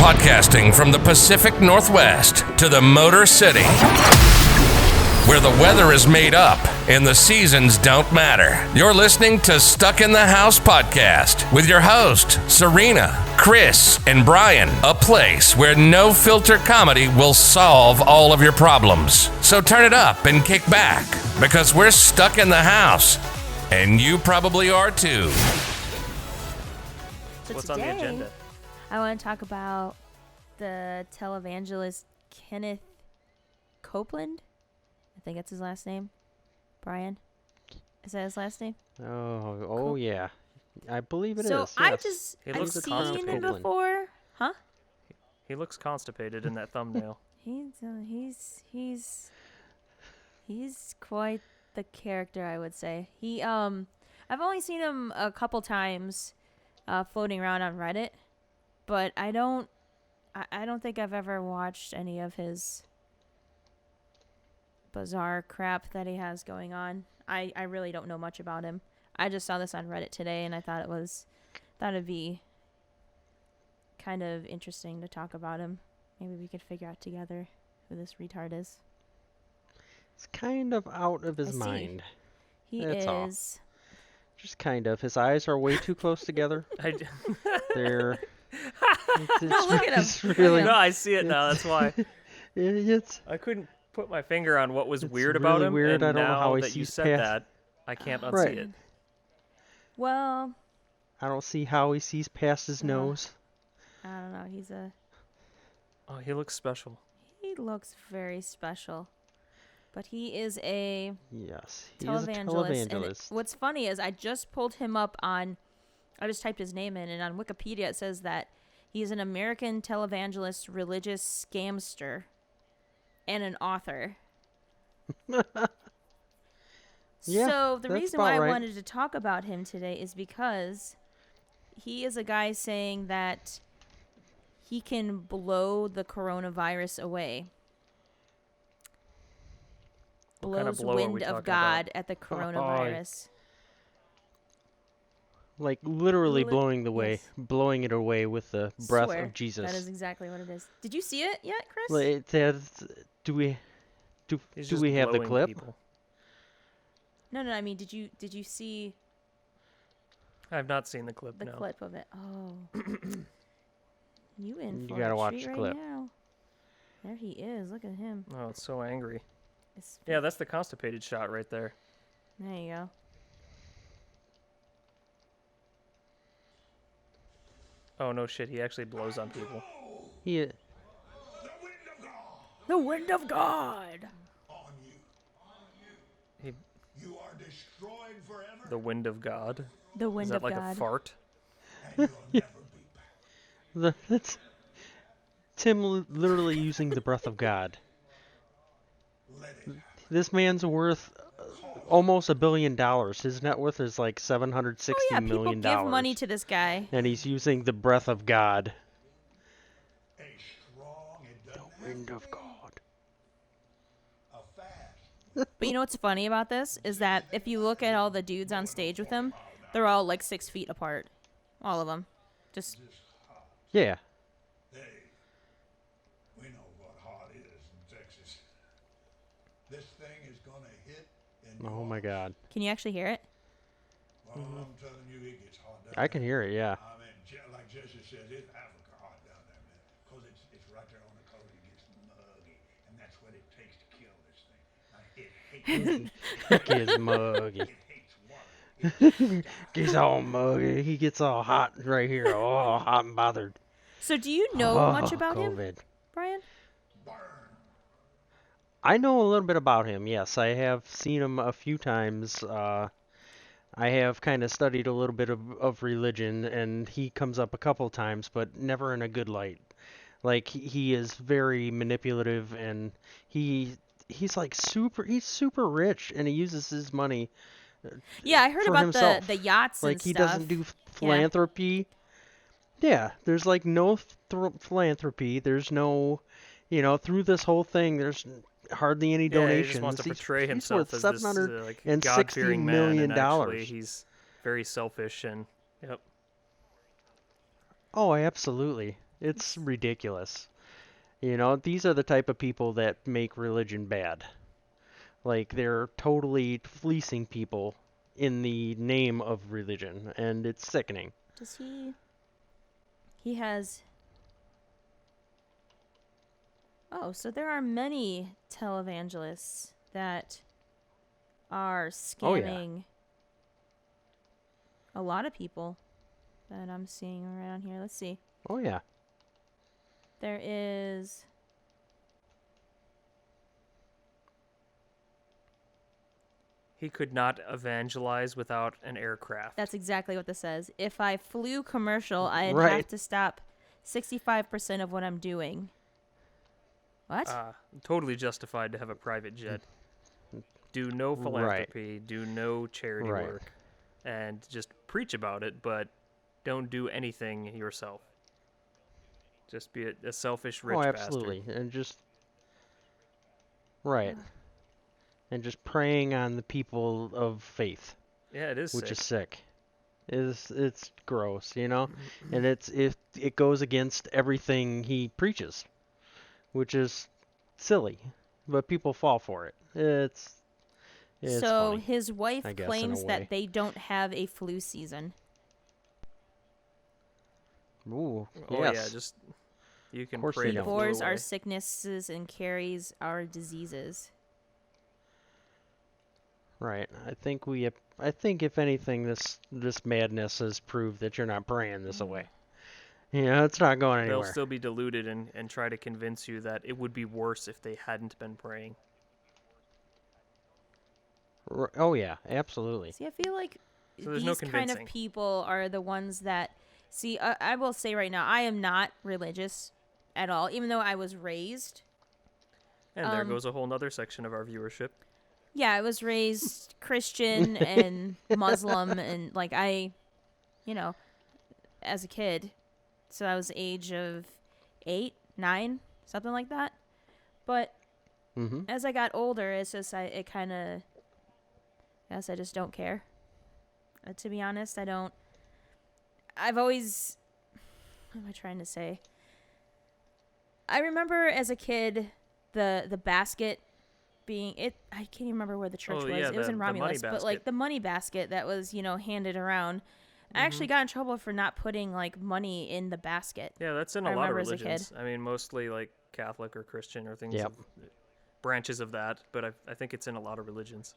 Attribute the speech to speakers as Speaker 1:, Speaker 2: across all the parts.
Speaker 1: Podcasting from the Pacific Northwest to the Motor City, where the weather is made up and the seasons don't matter. You're listening to Stuck in the House Podcast with your host, Serena, Chris, and Brian. A place where no filter comedy will solve all of your problems. So turn it up and kick back, because we're stuck in the house, and you probably are too.
Speaker 2: So
Speaker 3: What's
Speaker 2: today,
Speaker 3: on the agenda?
Speaker 2: I want to talk about the televangelist Kenneth Copeland. I think that's his last name. Brian? Is that his last name?
Speaker 4: Oh yeah. I believe it is.
Speaker 2: So
Speaker 4: Yes.
Speaker 2: I've seen him before. Huh?
Speaker 3: He looks constipated in that thumbnail.
Speaker 2: He's quite the character, I would say. I've only seen him a couple times floating around on Reddit, but I don't think I've ever watched any of his bizarre crap that he has going on. I really don't know much about him. I just saw this on Reddit today, and I thought it'd be kind of interesting to talk about him. Maybe we could figure out together who this retard is.
Speaker 4: It's kind of out of his mind.
Speaker 2: He
Speaker 4: That's
Speaker 2: is.
Speaker 4: all. Just kind of. His eyes are way too close together. They're.
Speaker 2: No, look at him.
Speaker 4: It's really.
Speaker 3: No, I see it now. That's why
Speaker 4: It's.
Speaker 3: I couldn't put my finger on what was
Speaker 4: It's
Speaker 3: weird about
Speaker 4: really
Speaker 3: him.
Speaker 4: weird.
Speaker 3: And
Speaker 4: I don't know
Speaker 3: now
Speaker 4: how he
Speaker 3: that you
Speaker 4: sees
Speaker 3: said
Speaker 4: past-
Speaker 3: that, I can't unsee
Speaker 4: Right.
Speaker 3: it.
Speaker 2: Well,
Speaker 4: I don't see how he sees past his nose.
Speaker 2: I don't know.
Speaker 3: Oh, he looks special.
Speaker 2: He looks very special. But he is a
Speaker 4: Yes, he is a
Speaker 2: televangelist. And
Speaker 4: televangelist.
Speaker 2: what's funny is I just pulled him up I just typed his name in, and on Wikipedia it says that he's an American televangelist, religious scamster, and an author.
Speaker 4: Yeah,
Speaker 2: So the
Speaker 4: that's
Speaker 2: reason why I
Speaker 4: about right.
Speaker 2: wanted to talk about him today is because he is a guy saying that he can blow the coronavirus away.
Speaker 3: What kind of
Speaker 2: Blows
Speaker 3: blow are we
Speaker 2: wind of
Speaker 3: talking
Speaker 2: God
Speaker 3: about?
Speaker 2: at the coronavirus.
Speaker 4: Like literally
Speaker 2: Lit-
Speaker 4: blowing
Speaker 2: yes.
Speaker 4: blowing it away with the breath
Speaker 2: Swear,
Speaker 4: of Jesus.
Speaker 2: That is exactly what it is. Did you see it yet, Chris?
Speaker 4: Like, do we
Speaker 3: He's
Speaker 4: do
Speaker 3: just
Speaker 4: we have the
Speaker 3: blowing
Speaker 4: clip?
Speaker 3: people.
Speaker 2: No. I mean, did you see
Speaker 3: I've not seen the clip.
Speaker 2: the
Speaker 3: no.
Speaker 2: clip of it? Oh, you in
Speaker 4: You
Speaker 2: for
Speaker 4: gotta
Speaker 2: a
Speaker 4: watch
Speaker 2: treat
Speaker 4: the
Speaker 2: right
Speaker 4: clip.
Speaker 2: now. There he is. Look at him.
Speaker 3: Oh, it's so angry.
Speaker 2: It's,
Speaker 3: Yeah, that's the constipated shot right there.
Speaker 2: There you go.
Speaker 3: Oh no shit, he actually blows on people.
Speaker 4: He
Speaker 2: The wind of God.
Speaker 5: On you.
Speaker 3: He,
Speaker 5: You are destroyed forever,
Speaker 3: the wind of God.
Speaker 2: The wind
Speaker 3: Is that
Speaker 2: of
Speaker 3: like
Speaker 2: God.
Speaker 3: a fart?
Speaker 5: and you'll never be back.
Speaker 4: that's Tim literally using the breath of God.
Speaker 5: Let it happen.
Speaker 4: This man's worth almost $1 billion. His net worth is like $760
Speaker 2: Oh yeah, people
Speaker 4: million
Speaker 2: give money to this guy.
Speaker 4: and he's using the breath of God.
Speaker 5: A strong, it doesn't have
Speaker 4: Wind
Speaker 5: to
Speaker 4: of
Speaker 5: be
Speaker 4: God.
Speaker 5: a fast.
Speaker 2: But you know what's funny about this is that if you look at all the dudes on stage with him, they're all like 6 feet apart. All of them. Just
Speaker 4: Yeah.
Speaker 5: Hey, we know what hot is in Texas. This thing is gonna hit in
Speaker 4: Oh my God.
Speaker 2: can you actually hear it?
Speaker 5: Well, I'm telling you, it gets hot down
Speaker 4: I can hear it. Yeah.
Speaker 5: I mean, like Jesse says, it's Africa hot down there, man. Because it's right there on the coast. It gets muggy. And that's what it takes to kill this thing. It hates
Speaker 4: He gets muggy.
Speaker 5: it hates water.
Speaker 4: Gets all muggy. He gets all hot right here. Oh, hot and bothered.
Speaker 2: So do you know much about him,
Speaker 4: COVID.
Speaker 2: Brian?
Speaker 5: Burn.
Speaker 4: I know a little bit about him. Yes, I have seen him a few times. I have kind of studied a little bit of religion, and he comes up a couple times, but never in a good light. Like he is very manipulative, and he's like super rich, and he uses his money
Speaker 2: Yeah, I heard
Speaker 4: for
Speaker 2: about
Speaker 4: himself.
Speaker 2: the yachts and
Speaker 4: like he
Speaker 2: stuff.
Speaker 4: doesn't do philanthropy. Yeah, there's like no philanthropy. There's no, through this whole thing, there's hardly any
Speaker 3: Yeah,
Speaker 4: donations.
Speaker 3: he just wants to portray
Speaker 4: he's
Speaker 3: himself
Speaker 4: worth
Speaker 3: as this like God-fearing
Speaker 4: $760
Speaker 3: man,
Speaker 4: million.
Speaker 3: and actually he's very selfish and yep.
Speaker 4: Oh, absolutely. It's ridiculous. You know, these are the type of people that make religion bad. Like, they're totally fleecing people in the name of religion, and it's sickening.
Speaker 2: Does he? He has. Oh, so there are many televangelists that are
Speaker 4: Oh, yeah.
Speaker 2: scamming a lot of people that I'm seeing around here. Let's see.
Speaker 4: Oh, yeah.
Speaker 2: There is.
Speaker 3: He could not evangelize without an aircraft.
Speaker 2: That's exactly what this says. If I flew commercial, I'd
Speaker 4: Right.
Speaker 2: have to stop 65% of what I'm doing. What?
Speaker 3: Totally justified to have a private jet. Do no philanthropy, do no charity
Speaker 4: Right.
Speaker 3: work, and just preach about it, but don't do anything yourself. Just be a selfish rich
Speaker 4: Oh, absolutely.
Speaker 3: bastard.
Speaker 4: And just right. And just preying on the people of faith,
Speaker 3: Yeah, it is
Speaker 4: which
Speaker 3: sick.
Speaker 4: is sick. It's gross, you know? And it goes against everything he preaches, which is silly, but people fall for it. It's
Speaker 2: so
Speaker 4: funny,
Speaker 2: his wife
Speaker 4: I guess, in a
Speaker 2: claims
Speaker 4: way.
Speaker 2: that they don't have a flu season.
Speaker 4: Ooh,
Speaker 3: Oh
Speaker 4: yes.
Speaker 3: yeah, just you can
Speaker 4: course
Speaker 3: pray
Speaker 4: they
Speaker 2: He
Speaker 3: the
Speaker 4: don't.
Speaker 3: flu
Speaker 2: bores our
Speaker 3: away.
Speaker 2: sicknesses and carries our diseases.
Speaker 4: Right. I think if anything, this madness has proved that you're not praying this away. You know, it's not going
Speaker 3: They'll
Speaker 4: anywhere.
Speaker 3: still be deluded and try to convince you that it would be worse if they hadn't been praying.
Speaker 4: Oh yeah, absolutely.
Speaker 2: See, I feel like
Speaker 3: So there's no
Speaker 2: these kind of
Speaker 3: convincing.
Speaker 2: people are the ones that. See, I will say right now, I am not religious at all, even though I was raised.
Speaker 3: And there goes a whole nother section of our viewership.
Speaker 2: Yeah, I was raised Christian and Muslim, and like as a kid. So I was the age of 8, 9, something like that. But
Speaker 4: Mm-hmm.
Speaker 2: as I got older, it's just I just don't care. To be honest, I don't. I've always. What am I trying to say? I remember as a kid, the basket being it. I can't even remember where the church
Speaker 3: Oh,
Speaker 2: was.
Speaker 3: yeah,
Speaker 2: It was in
Speaker 3: the money
Speaker 2: Romulus, but like
Speaker 3: basket.
Speaker 2: the money basket that was handed around. I actually got in trouble for not putting like money in the basket.
Speaker 3: Yeah, that's in
Speaker 2: I
Speaker 3: a lot of
Speaker 2: remember as a kid.
Speaker 3: religions. I mean, mostly like Catholic or Christian or things,
Speaker 4: Yep.
Speaker 3: branches of that. But I think it's in a lot of religions.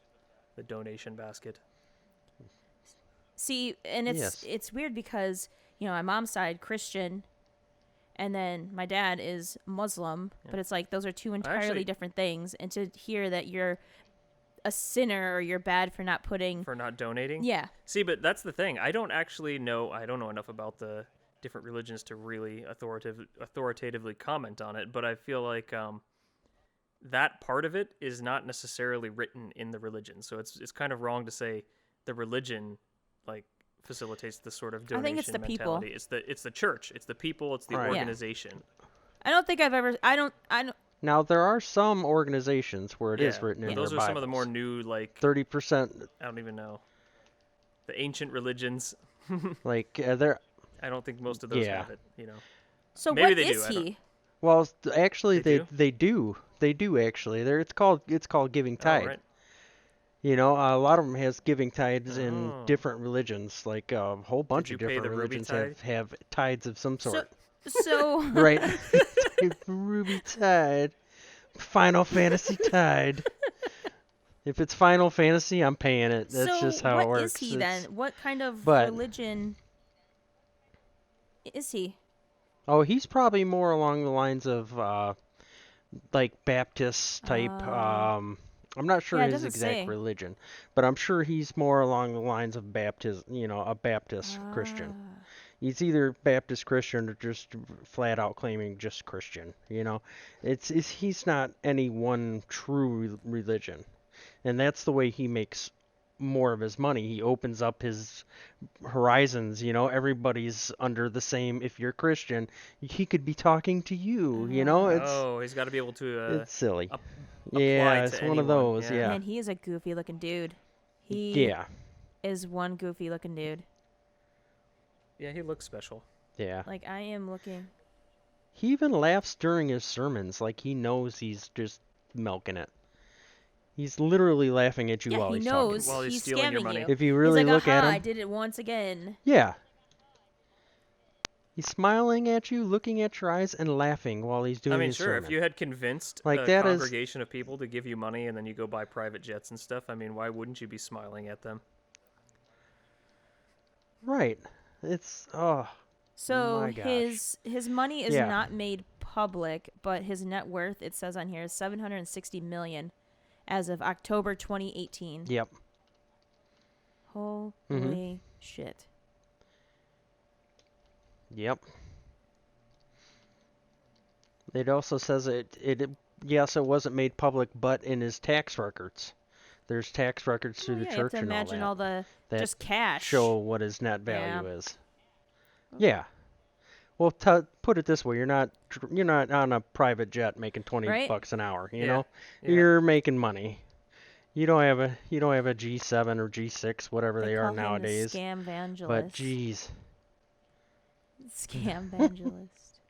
Speaker 3: The donation basket.
Speaker 2: See, and it's
Speaker 4: Yes.
Speaker 2: it's weird because my mom's side Christian, and then my dad is Muslim, but it's like those are two entirely
Speaker 3: Actually-
Speaker 2: different things. And to hear that you're a sinner or you're bad for not putting,
Speaker 3: For not donating?
Speaker 2: yeah,
Speaker 3: See, but that's the thing. I don't know enough about the different religions to really authoritatively comment on it, but I feel like that part of it is not necessarily written in the religion. So it's kind of wrong to say the religion like facilitates this sort of
Speaker 2: I
Speaker 3: donation
Speaker 2: think it's the people.
Speaker 3: mentality. It's the church, it's the people, it's the
Speaker 4: Right.
Speaker 2: Yeah.
Speaker 3: organization.
Speaker 2: I don't think I've ever. I don't.
Speaker 4: Now there are some organizations where it is
Speaker 3: Yeah,
Speaker 4: written
Speaker 3: but
Speaker 4: in
Speaker 3: those
Speaker 4: their
Speaker 3: are some of the more
Speaker 4: Bibles.
Speaker 3: new, like
Speaker 4: 30%,
Speaker 3: I don't even know, the ancient religions.
Speaker 4: like they're
Speaker 3: I don't think most of those
Speaker 4: Yeah.
Speaker 3: have it.
Speaker 2: So
Speaker 3: Maybe
Speaker 2: what
Speaker 3: they do,
Speaker 2: is
Speaker 3: I don't-
Speaker 2: he?
Speaker 4: well, actually
Speaker 3: They
Speaker 4: they
Speaker 3: do?
Speaker 4: do actually. It's called giving
Speaker 3: Oh,
Speaker 4: tithe.
Speaker 3: right.
Speaker 4: You know, a lot of them has giving tithes in
Speaker 3: Oh.
Speaker 4: different religions. Like a whole bunch
Speaker 3: you
Speaker 4: of
Speaker 3: pay
Speaker 4: different
Speaker 3: the ruby
Speaker 4: religions have tithes of some sort.
Speaker 2: So
Speaker 4: Right. Ruby tide. Final Fantasy tide. If it's Final Fantasy, I'm paying it. That's
Speaker 2: so
Speaker 4: just how
Speaker 2: what
Speaker 4: it works.
Speaker 2: is he then? What kind of
Speaker 4: but-
Speaker 2: religion is he?
Speaker 4: Oh, he's probably more along the lines of like Baptist type. I'm not sure
Speaker 2: Yeah, it
Speaker 4: his
Speaker 2: doesn't
Speaker 4: exact
Speaker 2: say.
Speaker 4: religion, but I'm sure he's more along the lines of Baptist. You know, a Baptist Christian. He's either Baptist Christian or just flat out claiming just Christian. You know, he's not any one true religion, and that's the way he makes more of his money. He opens up his horizons. You know, everybody's under the same. If you're Christian, he could be talking to you. You know,
Speaker 3: Oh, he's got to be able to
Speaker 4: it's silly.
Speaker 3: ap-
Speaker 4: Yeah,
Speaker 3: apply
Speaker 4: it's
Speaker 3: to
Speaker 4: one of
Speaker 3: anyone,
Speaker 4: those.
Speaker 3: yeah.
Speaker 4: Yeah,
Speaker 2: Man, he is a goofy looking dude. He
Speaker 4: yeah,
Speaker 2: is one goofy looking dude.
Speaker 3: Yeah, he looks special.
Speaker 4: yeah.
Speaker 2: Like I am looking.
Speaker 4: He even laughs during his sermons, like he knows he's just milking it. He's literally laughing at you
Speaker 2: Yeah,
Speaker 4: while
Speaker 2: he
Speaker 4: he's
Speaker 2: knows
Speaker 3: While he's
Speaker 2: he's
Speaker 3: stealing your
Speaker 2: scamming
Speaker 3: money.
Speaker 2: you.
Speaker 4: talking. If you
Speaker 2: He's
Speaker 4: really
Speaker 2: like,
Speaker 4: look
Speaker 2: aha,
Speaker 4: at
Speaker 2: I
Speaker 4: him,
Speaker 2: did it once again.
Speaker 4: yeah. He's smiling at you, looking at your eyes, and laughing while he's doing
Speaker 3: I mean,
Speaker 4: his
Speaker 3: sure,
Speaker 4: sermon.
Speaker 3: if you had convinced
Speaker 4: Like,
Speaker 3: a
Speaker 4: that is-
Speaker 3: congregation of people to give you money and then you go buy private jets and stuff, I mean, why wouldn't you be smiling at them?
Speaker 4: Right. It's, oh,
Speaker 2: So
Speaker 4: my gosh.
Speaker 2: his money is
Speaker 4: Yeah.
Speaker 2: not made public, but his net worth, it says on here, is $760 million as of October 2018.
Speaker 4: Yep.
Speaker 2: Holy shit.
Speaker 4: Yep. It also says yes, it wasn't made public, but in his tax records. There's tax records through the
Speaker 2: You have
Speaker 4: church
Speaker 2: to
Speaker 4: and
Speaker 2: imagine
Speaker 4: all
Speaker 2: all
Speaker 4: that.
Speaker 2: the
Speaker 4: that
Speaker 2: just cash.
Speaker 4: show what his net
Speaker 2: Yeah.
Speaker 4: value is. Yeah. Well, put it this way: you're not on a private jet making 20
Speaker 2: Right?
Speaker 4: bucks an hour. You
Speaker 3: Yeah.
Speaker 4: know,
Speaker 3: Yeah.
Speaker 4: you're making money. You don't have a G7 or G6, whatever they are
Speaker 2: call him the
Speaker 4: nowadays.
Speaker 2: Scam evangelist.
Speaker 4: But geez,
Speaker 2: Scam evangelist.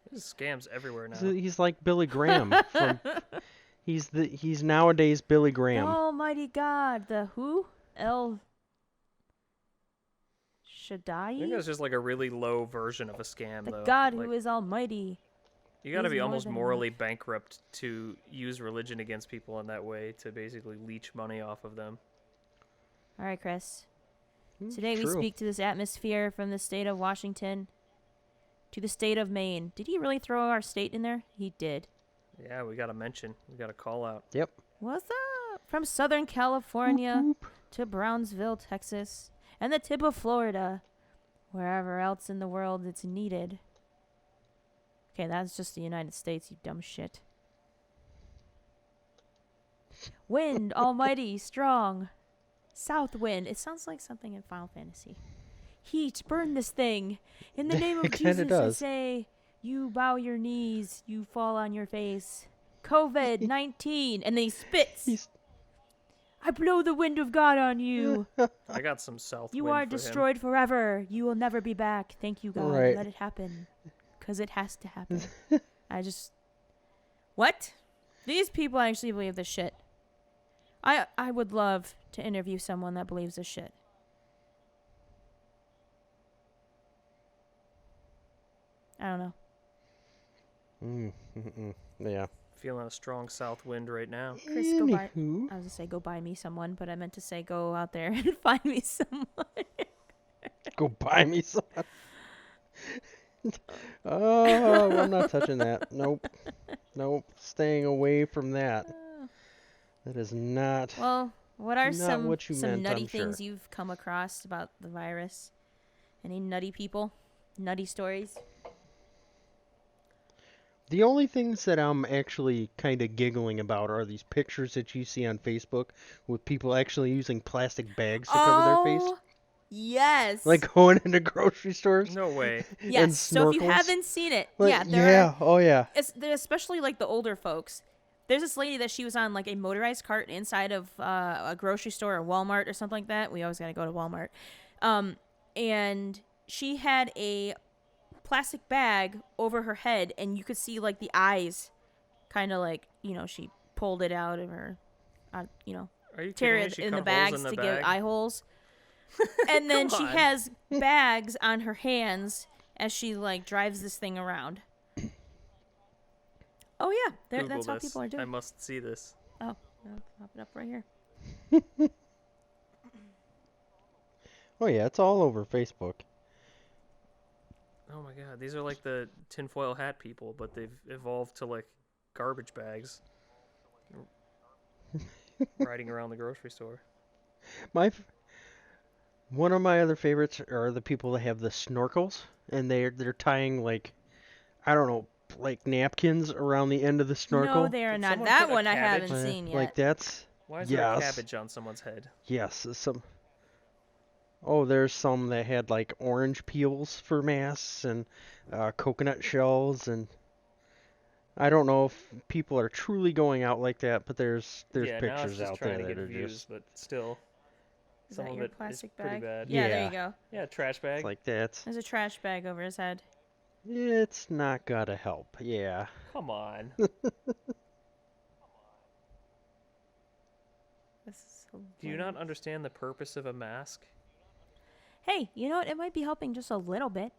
Speaker 3: There's scams everywhere now.
Speaker 4: he's like Billy Graham. He's nowadays Billy Graham.
Speaker 2: Almighty God, the who? El
Speaker 3: I think
Speaker 2: Shaddai?
Speaker 3: that's just like a really low version of a scam,
Speaker 2: The
Speaker 3: though.
Speaker 2: God
Speaker 3: Like,
Speaker 2: who is almighty.
Speaker 3: you got to
Speaker 2: is
Speaker 3: be
Speaker 2: more
Speaker 3: almost
Speaker 2: than
Speaker 3: morally bankrupt to use religion against people in that way to basically leech money off of them.
Speaker 2: All right, Chris. Today we
Speaker 4: True.
Speaker 2: speak to this atmosphere from the state of Washington to the state of Maine. Did he really throw our state in there? He did.
Speaker 3: Yeah, we got to mention. We got to call out.
Speaker 4: Yep.
Speaker 2: What's up? From Southern California
Speaker 4: Whoop,
Speaker 2: to Brownsville, Texas, and the tip of Florida, wherever else in the world it's needed. Okay, that's just the United States, you dumb shit. Wind, almighty, strong. South wind. It sounds like something in Final Fantasy. Heat, burn this thing. In the name of
Speaker 4: It kinda
Speaker 2: Jesus, I
Speaker 4: does.
Speaker 2: say, you bow your knees, you fall on your face. COVID-19. And then he spits.
Speaker 4: He's-
Speaker 2: I blow the wind of God on you.
Speaker 3: I got some south
Speaker 2: You
Speaker 3: wind
Speaker 2: are
Speaker 3: for him.
Speaker 2: destroyed forever. You will never be back. Thank you, God.
Speaker 4: Right.
Speaker 2: Let it happen. Because it has to happen. What? These people actually believe this shit. I would love to interview someone that believes this shit. I don't know.
Speaker 4: Yeah.
Speaker 3: Feeling a strong south wind right now.
Speaker 2: Chris, go buy.
Speaker 4: Anywho.
Speaker 2: I was gonna say go buy me someone, but I meant to say go out there and find me someone.
Speaker 4: Go buy me some. Oh, I'm not touching that. Nope. Staying away from that. That is not.
Speaker 2: Well, what are
Speaker 4: Not
Speaker 2: some
Speaker 4: what you meant,
Speaker 2: nutty
Speaker 4: I'm
Speaker 2: things
Speaker 4: sure.
Speaker 2: you've come across about the virus? Any nutty people? Nutty stories?
Speaker 4: The only things that I'm actually kind of giggling about are these pictures that you see on Facebook with people actually using plastic bags to cover their face.
Speaker 2: Yes.
Speaker 4: Like going into grocery stores.
Speaker 3: No way.
Speaker 2: yes.
Speaker 4: and
Speaker 2: So if you
Speaker 4: snorkels.
Speaker 2: haven't seen it,
Speaker 4: Like,
Speaker 2: yeah, there
Speaker 4: yeah,
Speaker 2: are.
Speaker 4: oh yeah.
Speaker 2: Especially like the older folks. There's this lady that she was on like a motorized cart inside of a grocery store or Walmart or something like that. We always got to go to Walmart. And she had a plastic bag over her head, and you could see like the eyes, kind of like, she pulled it out of her,
Speaker 3: Are you
Speaker 2: tear
Speaker 3: kidding me?
Speaker 2: it
Speaker 3: She
Speaker 2: in the
Speaker 3: cut holes
Speaker 2: bags
Speaker 3: in
Speaker 2: to
Speaker 3: the
Speaker 2: give
Speaker 3: bag?
Speaker 2: eye holes. And then
Speaker 3: Come
Speaker 2: she
Speaker 3: on.
Speaker 2: has bags on her hands as she like drives this thing around. Oh yeah,
Speaker 3: Google
Speaker 2: that's how
Speaker 3: this.
Speaker 2: people are doing.
Speaker 3: I must see this.
Speaker 2: Oh, I'll pop it up right here.
Speaker 4: Oh yeah, it's all over Facebook.
Speaker 3: Oh my god, these are like the tinfoil hat people, but they've evolved to like garbage bags. Riding around the grocery store.
Speaker 4: One of my other favorites are the people that have the snorkels, and they're tying like, I don't know, like napkins around the end of the snorkel.
Speaker 2: No, they are
Speaker 3: Did
Speaker 2: not.
Speaker 3: someone
Speaker 2: That
Speaker 3: put a
Speaker 2: one I
Speaker 3: cabbage?
Speaker 2: haven't seen yet.
Speaker 4: Like that's
Speaker 3: Why is there a
Speaker 4: Yes.
Speaker 3: cabbage on someone's head?
Speaker 4: yes, some. Oh, there's some that had like orange peels for masks and coconut shells, and I don't know if people are truly going out like that, but there's
Speaker 3: Yeah, now it's
Speaker 4: pictures
Speaker 3: just
Speaker 4: out
Speaker 3: trying
Speaker 4: there
Speaker 3: to
Speaker 4: that are
Speaker 3: get views,
Speaker 4: just
Speaker 3: but still,
Speaker 2: Is
Speaker 3: some
Speaker 2: that
Speaker 3: of
Speaker 2: your
Speaker 3: it is
Speaker 2: plastic
Speaker 3: pretty
Speaker 2: bag?
Speaker 3: bad.
Speaker 2: Yeah, there
Speaker 4: Yeah.
Speaker 2: you go.
Speaker 3: Yeah, trash bag.
Speaker 4: like that.
Speaker 2: There's a trash bag over his head.
Speaker 4: It's not gonna help. Yeah.
Speaker 3: Come on.
Speaker 2: This is
Speaker 3: Do you not
Speaker 2: hilarious.
Speaker 3: understand the purpose of a mask?
Speaker 2: Hey, you know what? It might be helping just a little bit.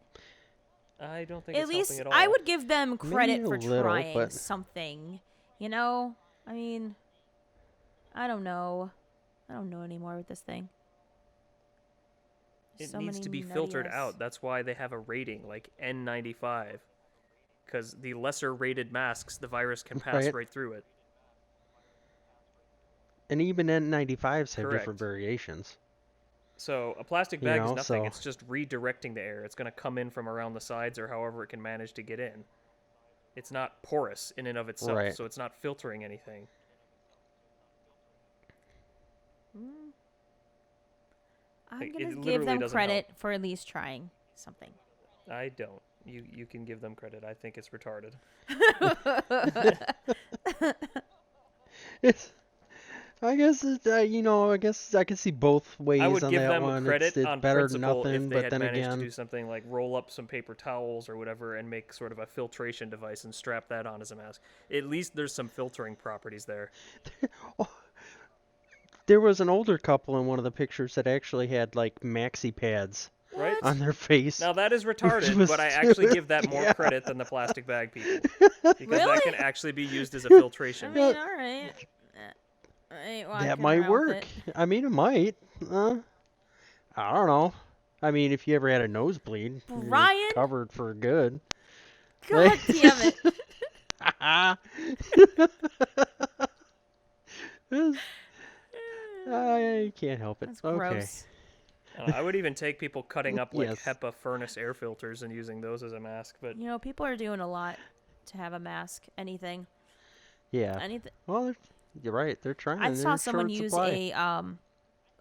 Speaker 3: I don't think
Speaker 2: At
Speaker 3: it's helping
Speaker 2: least
Speaker 3: at all.
Speaker 2: I would give them
Speaker 4: Maybe
Speaker 2: credit
Speaker 4: a
Speaker 2: for
Speaker 4: little,
Speaker 2: trying
Speaker 4: but
Speaker 2: something. You know? I mean, I don't know. I don't know anymore with this thing.
Speaker 3: It
Speaker 2: So
Speaker 3: needs
Speaker 2: many
Speaker 3: to be
Speaker 2: nutty
Speaker 3: filtered
Speaker 2: ass-
Speaker 3: out. That's why they have a rating like N95. Because the lesser rated masks, the virus can pass
Speaker 4: right.
Speaker 3: right through it.
Speaker 4: And even N95s have different
Speaker 3: Correct.
Speaker 4: variations.
Speaker 3: So a plastic
Speaker 4: You
Speaker 3: bag is
Speaker 4: know,
Speaker 3: nothing.
Speaker 4: so
Speaker 3: It's just redirecting the air. It's going to come in from around the sides or however it can manage to get in. It's not porous in and of itself,
Speaker 4: right.
Speaker 3: so it's not filtering anything.
Speaker 2: Mm, I'm
Speaker 3: Like,
Speaker 2: gonna
Speaker 3: it
Speaker 2: give
Speaker 3: literally
Speaker 2: them
Speaker 3: doesn't help.
Speaker 2: credit for at least trying something.
Speaker 3: I don't. You can give them credit. I think it's retarded.
Speaker 4: It's, I guess I guess I can see both
Speaker 3: I
Speaker 4: ways
Speaker 3: would
Speaker 4: on
Speaker 3: give
Speaker 4: that
Speaker 3: them
Speaker 4: one.
Speaker 3: credit
Speaker 4: It's
Speaker 3: on
Speaker 4: better than
Speaker 3: principle if
Speaker 4: nothing,
Speaker 3: they
Speaker 4: but
Speaker 3: had
Speaker 4: then
Speaker 3: managed to
Speaker 4: again,
Speaker 3: do something like roll up some paper towels or whatever and make sort of a filtration device and strap that on as a mask. At least there's some filtering properties there.
Speaker 4: there was an older couple in one of the pictures that actually had like maxi pads
Speaker 3: Right?
Speaker 4: on their face.
Speaker 3: Now that is
Speaker 4: which
Speaker 3: retarded,
Speaker 4: was
Speaker 3: but I actually give that more
Speaker 4: yeah.
Speaker 3: credit than the plastic bag people. Because that
Speaker 2: Really?
Speaker 3: can actually be used as a
Speaker 2: I
Speaker 3: filtration.
Speaker 2: mean, all right. I ain't
Speaker 4: That
Speaker 2: walking
Speaker 4: might
Speaker 2: around with
Speaker 4: work.
Speaker 2: it.
Speaker 4: I mean, it might. I don't know. I mean, if you ever had a nosebleed, you're
Speaker 2: Brian,
Speaker 4: covered for good.
Speaker 2: God damn it!
Speaker 4: I can't help it.
Speaker 2: That's
Speaker 4: Okay.
Speaker 2: gross.
Speaker 3: I would even take people cutting up like
Speaker 4: Yes.
Speaker 3: HEPA furnace air filters and using those as a mask, but
Speaker 2: You know, people are doing a lot to have a mask. Anything.
Speaker 4: Yeah.
Speaker 2: Anything.
Speaker 4: Well, you're right. They're trying.
Speaker 2: I saw
Speaker 4: They're
Speaker 2: someone
Speaker 4: short
Speaker 2: use
Speaker 4: supply.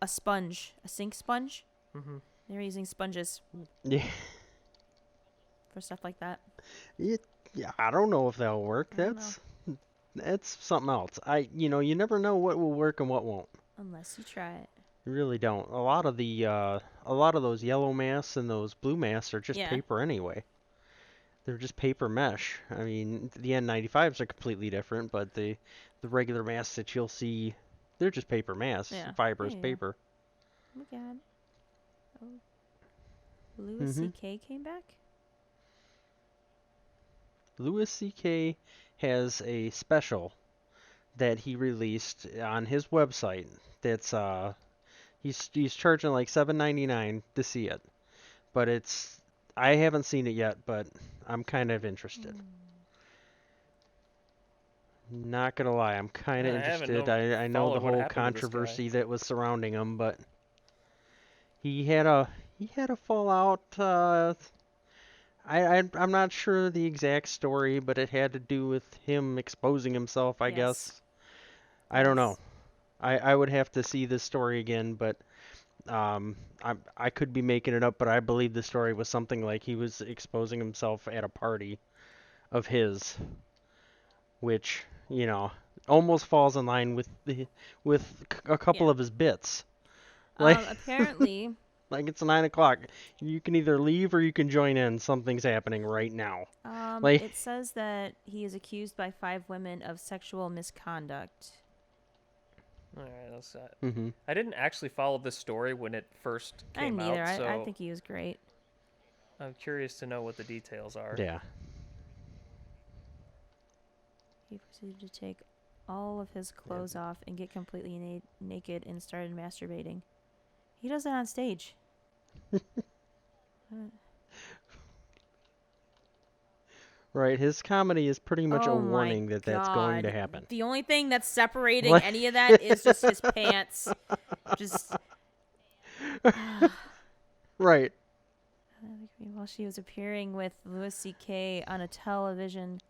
Speaker 2: a sponge, a sink sponge.
Speaker 3: mhm.
Speaker 2: They're using sponges
Speaker 4: Yeah.
Speaker 2: for stuff like that.
Speaker 4: Yeah. I don't know if that'll work.
Speaker 2: I don't know.
Speaker 4: That's something else. You never know what will work and what won't.
Speaker 2: Unless you try it.
Speaker 4: You really don't. A lot of those yellow masks and those blue masks are just
Speaker 2: Yeah.
Speaker 4: paper anyway. They're just paper mesh. I mean, the N95s are completely different, but the regular masks that you'll see, they're just paper masks.
Speaker 2: Yeah.
Speaker 4: Fibrous
Speaker 2: Yeah.
Speaker 4: paper.
Speaker 2: Oh my god. Oh. Louis
Speaker 4: Mhm.
Speaker 2: C.K. came back?
Speaker 4: Louis C.K. has a special that he released on his website. That's he's charging like $7.99 to see it, but I haven't seen it yet, but I'm kind of interested. Not gonna lie, I'm kind of
Speaker 3: I haven't
Speaker 4: interested. I know the
Speaker 3: followed what
Speaker 4: whole
Speaker 3: happened to this guy.
Speaker 4: controversy that was surrounding him, but he had a fallout. I'm not sure the exact story, but it had to do with him exposing himself, I
Speaker 2: Yes.
Speaker 4: guess. I don't know.
Speaker 2: Yes.
Speaker 4: I would have to see this story again, but I could be making it up, but I believe the story was something like he was exposing himself at a party of his, which, almost falls in line with a couple
Speaker 2: Yeah.
Speaker 4: of his bits. Like
Speaker 2: Apparently,
Speaker 4: like it's 9 o'clock. You can either leave or you can join in. Something's happening right now. Like
Speaker 2: it says that he is accused by 5 women of sexual misconduct.
Speaker 3: All right, that's
Speaker 4: hmm
Speaker 3: I didn't actually follow this story when it first
Speaker 2: I
Speaker 3: came
Speaker 2: neither.
Speaker 3: out, so
Speaker 2: I think he was great.
Speaker 3: I'm curious to know what the details are.
Speaker 4: Yeah.
Speaker 2: He proceeded to take all of his clothes off and get completely naked and started masturbating. He does that on stage.
Speaker 4: Right. His comedy is pretty much a
Speaker 2: Oh my
Speaker 4: warning that that's going to
Speaker 2: God.
Speaker 4: happen.
Speaker 2: The only thing that's separating
Speaker 4: Like-
Speaker 2: any of that is just his pants. Just
Speaker 4: Right.
Speaker 2: while she was appearing with Louis C.K. on a television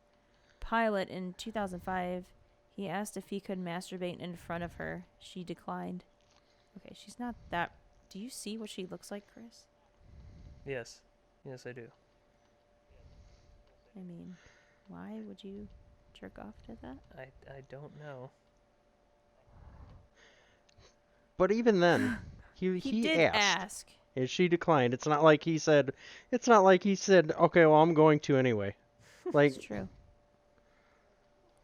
Speaker 2: pilot in 2005, he asked if he could masturbate in front of her. She declined. Okay, she's not that. Do you see what she looks like, Chris?
Speaker 3: Yes, I do.
Speaker 2: I mean, why would you jerk off to that?
Speaker 3: I don't know.
Speaker 4: But even then, he
Speaker 2: He did
Speaker 4: asked.
Speaker 2: ask.
Speaker 4: and she declined. It's not like he said. It's not like he said, "Okay, well, I'm going to anyway."
Speaker 2: It's
Speaker 4: Like
Speaker 2: true.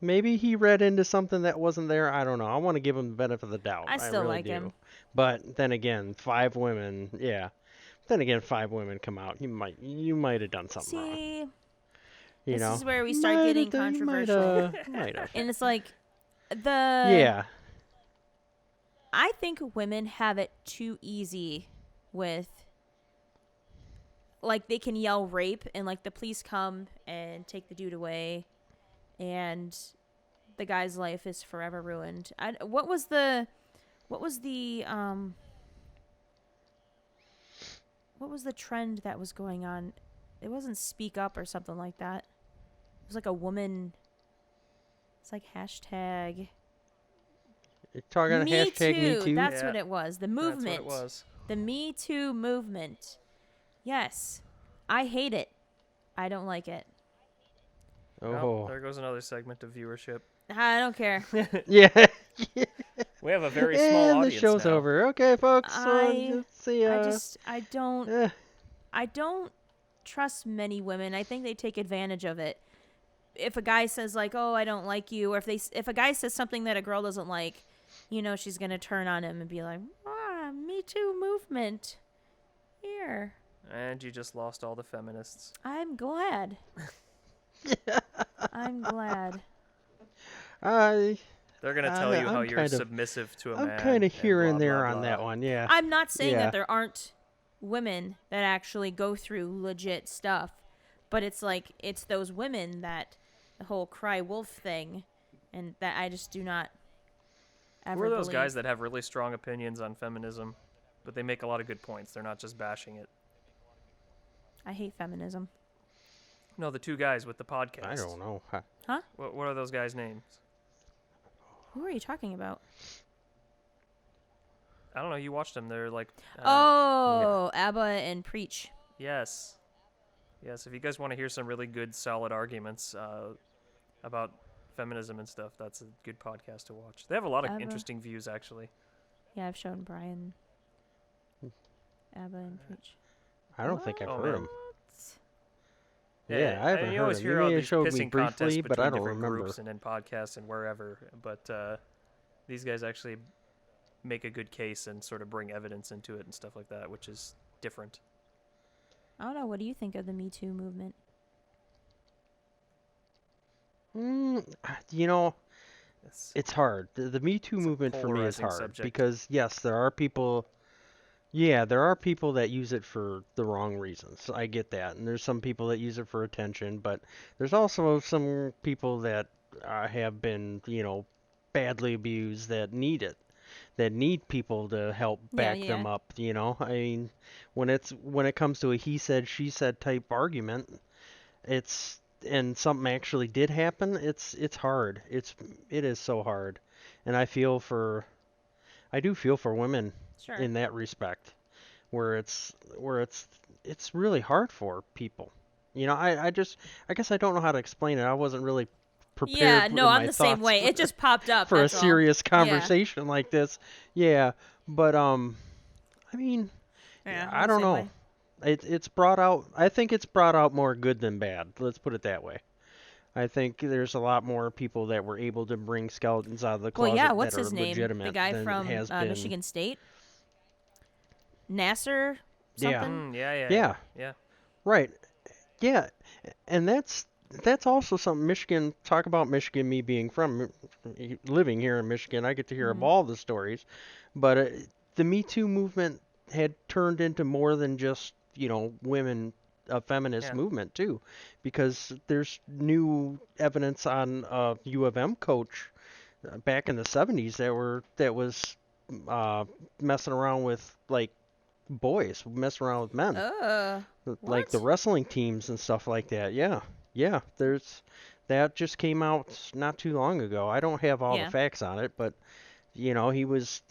Speaker 4: maybe he read into something that wasn't there. I don't know. I want to give him the benefit of the doubt.
Speaker 2: I still
Speaker 4: really
Speaker 2: like
Speaker 4: do.
Speaker 2: him.
Speaker 4: But then again, 5 women. Yeah. Then again, 5 women come out. You might have done something wrong.
Speaker 2: See,
Speaker 4: You
Speaker 2: this
Speaker 4: know.
Speaker 2: is where we start
Speaker 4: Might
Speaker 2: getting
Speaker 4: have done- you might
Speaker 2: controversial.
Speaker 4: might have.
Speaker 2: And it's like the
Speaker 4: Yeah.
Speaker 2: I think women have it too easy with like they can yell rape and like the police come and take the dude away and the guy's life is forever ruined. What was the trend that was going on? It wasn't Speak Up or something like that. It was like a woman. It's like hashtag
Speaker 4: You're talking
Speaker 2: Me
Speaker 4: hashtag
Speaker 2: Too.
Speaker 4: Me Too.
Speaker 2: That's
Speaker 3: Yeah.
Speaker 2: what it was. The movement.
Speaker 3: That's what it was.
Speaker 2: The Me Too movement. Yes. I hate it. I don't like it.
Speaker 3: Well,
Speaker 4: Oh.
Speaker 3: there goes another segment of viewership.
Speaker 2: I don't care.
Speaker 4: Yeah.
Speaker 3: We have a very small
Speaker 4: And the
Speaker 3: audience
Speaker 4: show's
Speaker 3: now.
Speaker 4: over. Okay, folks.
Speaker 2: I-
Speaker 4: let's see.
Speaker 2: I don't trust many women. I think they take advantage of it. If a guy says like, "Oh, I don't like you," or if a guy says something that a girl doesn't like, she's going to turn on him and be like, "Ah, Me Too movement." Here.
Speaker 3: And you just lost all the feminists.
Speaker 2: I'm glad. I'm glad.
Speaker 4: I
Speaker 3: They're gonna tell you how
Speaker 4: I'm
Speaker 3: you're
Speaker 4: kind of-
Speaker 3: submissive to a man.
Speaker 4: I'm kind of
Speaker 3: and
Speaker 4: here
Speaker 3: blah,
Speaker 4: and there
Speaker 3: blah,
Speaker 4: on
Speaker 3: blah.
Speaker 4: that one. Yeah.
Speaker 2: I'm not saying
Speaker 4: Yeah.
Speaker 2: that there aren't women that actually go through legit stuff, but it's like it's those women that the whole cry wolf thing, and that I just do not ever
Speaker 3: Who are those
Speaker 2: believe.
Speaker 3: guys that have really strong opinions on feminism, but they make a lot of good points? They're not just bashing it.
Speaker 2: I hate feminism.
Speaker 3: No, the two guys with the podcast.
Speaker 4: I don't know.
Speaker 3: What are those guys' names?
Speaker 2: Who are you talking about?
Speaker 3: I don't know. You watched them. They're like.
Speaker 2: ABBA and Preach.
Speaker 3: Yes. Yes. If you guys want to hear some really good, solid arguments about feminism and stuff, that's a good podcast to watch. They have a lot of
Speaker 2: ABBA.
Speaker 3: interesting views, actually.
Speaker 2: Yeah, I've shown Brian ABBA and Preach.
Speaker 4: I don't think I've
Speaker 3: Oh,
Speaker 4: heard
Speaker 3: man.
Speaker 4: him. Yeah, I haven't
Speaker 3: you
Speaker 4: heard
Speaker 3: always
Speaker 4: him.
Speaker 3: hear
Speaker 4: You
Speaker 3: all
Speaker 4: may have
Speaker 3: these
Speaker 4: showed me
Speaker 3: pissing contests
Speaker 4: briefly,
Speaker 3: between
Speaker 4: but I don't
Speaker 3: different
Speaker 4: remember.
Speaker 3: groups and in podcasts and wherever. But these guys actually make a good case and sort of bring evidence into it and stuff like that, which is different.
Speaker 2: I don't know. What do you think of the Me Too movement?
Speaker 4: You know,
Speaker 3: It's,
Speaker 4: it's hard. The Me Too
Speaker 3: It's a
Speaker 4: movement for me is
Speaker 3: polarizing
Speaker 4: hard
Speaker 3: subject.
Speaker 4: because yes, there are people. Yeah, there are people that use it for the wrong reasons. I get that, and there's some people that use it for attention, but there's also some people that have been, badly abused that need it, that need people to help back them
Speaker 2: yeah.
Speaker 4: up. I mean, when it comes to a he said she said type argument, and something actually did happen. It's hard. It is so hard, and I do feel for women
Speaker 2: Sure.
Speaker 4: in that respect, where it's really hard for people. I guess I don't know how to explain it. I wasn't really prepared.
Speaker 2: Yeah, no,
Speaker 4: in
Speaker 2: I'm
Speaker 4: my
Speaker 2: the same
Speaker 4: thoughts
Speaker 2: way. It just popped up.
Speaker 4: for a
Speaker 2: that's all.
Speaker 4: serious
Speaker 2: Yeah.
Speaker 4: conversation like this. Yeah, but I mean,
Speaker 2: Yeah, I'm
Speaker 4: I
Speaker 2: the
Speaker 4: don't
Speaker 2: same
Speaker 4: know.
Speaker 2: way.
Speaker 4: It's brought out. I think it's brought out more good than bad. Let's put it that way. I think there's a lot more people that were able to bring skeletons out of the closet
Speaker 2: Well, yeah, what's
Speaker 4: that are
Speaker 2: his name?
Speaker 4: legitimate
Speaker 2: The guy
Speaker 4: than
Speaker 2: from
Speaker 4: has been.
Speaker 2: Michigan State? Nasser
Speaker 4: Yeah.
Speaker 2: something?
Speaker 4: Yeah.
Speaker 3: Yeah.
Speaker 4: Right. Yeah, and that's also something Michigan. Talk about Michigan. Me being from living here in Michigan, I get to hear of all the stories, but the Me Too movement had turned into more than just women, a feminist
Speaker 3: Yeah.
Speaker 4: movement too, because there's new evidence on a U of M coach back in the 70s that was messing around with like boys, messing around with men. Like the
Speaker 2: What?
Speaker 4: wrestling teams and stuff like that. Yeah, that just came out not too long ago. I don't have all
Speaker 2: Yeah.
Speaker 4: the facts on it, but he was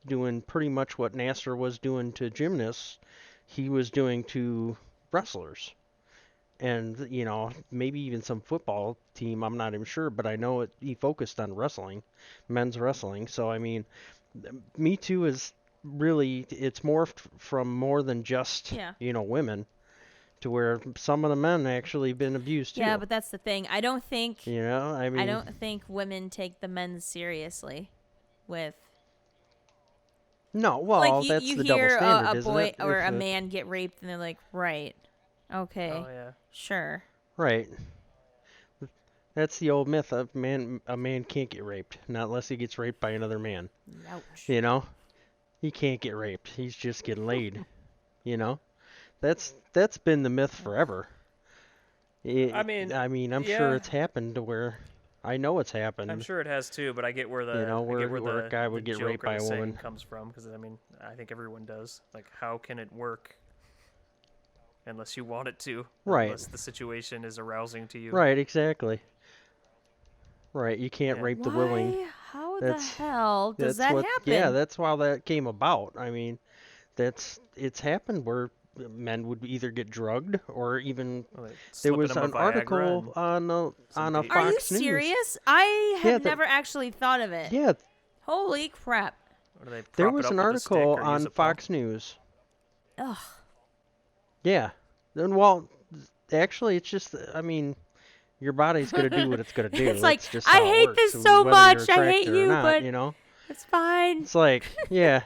Speaker 4: doing pretty much what Nasser was doing to gymnasts. He was doing to wrestlers, and maybe even some football team. I'm not even sure, but I know he focused on wrestling, men's wrestling. So I mean, Me Too is really it's morphed from more than just
Speaker 2: Yeah.
Speaker 4: women to where some of the men actually been abused too.
Speaker 2: Yeah, but that's the thing. I don't think
Speaker 4: I mean,
Speaker 2: I don't think women take the men seriously with
Speaker 4: no, well,
Speaker 2: like
Speaker 4: that's
Speaker 2: you
Speaker 4: the double
Speaker 2: hear
Speaker 4: standard,
Speaker 2: a
Speaker 4: isn't
Speaker 2: boy
Speaker 4: it?
Speaker 2: or
Speaker 4: If
Speaker 2: a man get raped and they're like, right, okay,
Speaker 3: Oh yeah.
Speaker 2: sure.
Speaker 4: right. That's the old myth of a man can't get raped, not unless he gets raped by another man.
Speaker 2: Ouch.
Speaker 4: You know? He can't get raped. He's just getting laid. You know? That's been the myth forever.
Speaker 3: I mean,
Speaker 4: I'm sure it's happened to where I know it's happened.
Speaker 3: I'm sure it has too, but I get where the
Speaker 4: where a guy would
Speaker 3: the
Speaker 4: get
Speaker 3: joke
Speaker 4: raped
Speaker 3: or
Speaker 4: by
Speaker 3: the
Speaker 4: a
Speaker 3: saying
Speaker 4: woman.
Speaker 3: comes from, because I mean, I think everyone does. Like, how can it work unless you want it to?
Speaker 4: Right.
Speaker 3: Unless the situation is arousing to you.
Speaker 4: Right, exactly. Right, you can't
Speaker 3: Yeah.
Speaker 4: rape the willing.
Speaker 2: Why? How
Speaker 4: That's-
Speaker 2: the hell does
Speaker 4: That's
Speaker 2: that
Speaker 4: what,
Speaker 2: happen?
Speaker 4: yeah, that's why that came about. I mean, it's happened where men would either get drugged or even
Speaker 3: Well,
Speaker 4: there
Speaker 3: slipping
Speaker 4: was
Speaker 3: them a
Speaker 4: an
Speaker 3: Viagra
Speaker 4: article on
Speaker 3: some
Speaker 4: a
Speaker 3: bait.
Speaker 2: Are you
Speaker 4: Fox News.
Speaker 2: serious? I
Speaker 4: Yeah,
Speaker 2: have never actually thought of it.
Speaker 4: Yeah,
Speaker 2: Holy crap.
Speaker 3: Or they
Speaker 4: there
Speaker 3: prop it
Speaker 4: was
Speaker 3: up
Speaker 4: an
Speaker 3: with a stick
Speaker 4: article
Speaker 3: or use
Speaker 4: on
Speaker 3: a pump.
Speaker 4: Fox News.
Speaker 2: Ugh.
Speaker 4: Yeah. Then well, actually it's just I mean, your body's going to do what it's going to do.
Speaker 2: It's like,
Speaker 4: just
Speaker 2: I
Speaker 4: how it
Speaker 2: hate
Speaker 4: works,
Speaker 2: this so
Speaker 4: whether
Speaker 2: much,
Speaker 4: you're
Speaker 2: I hate
Speaker 4: attracted or
Speaker 2: you,
Speaker 4: not,
Speaker 2: but-
Speaker 4: you know?
Speaker 2: It's fine.
Speaker 4: It's like, yeah.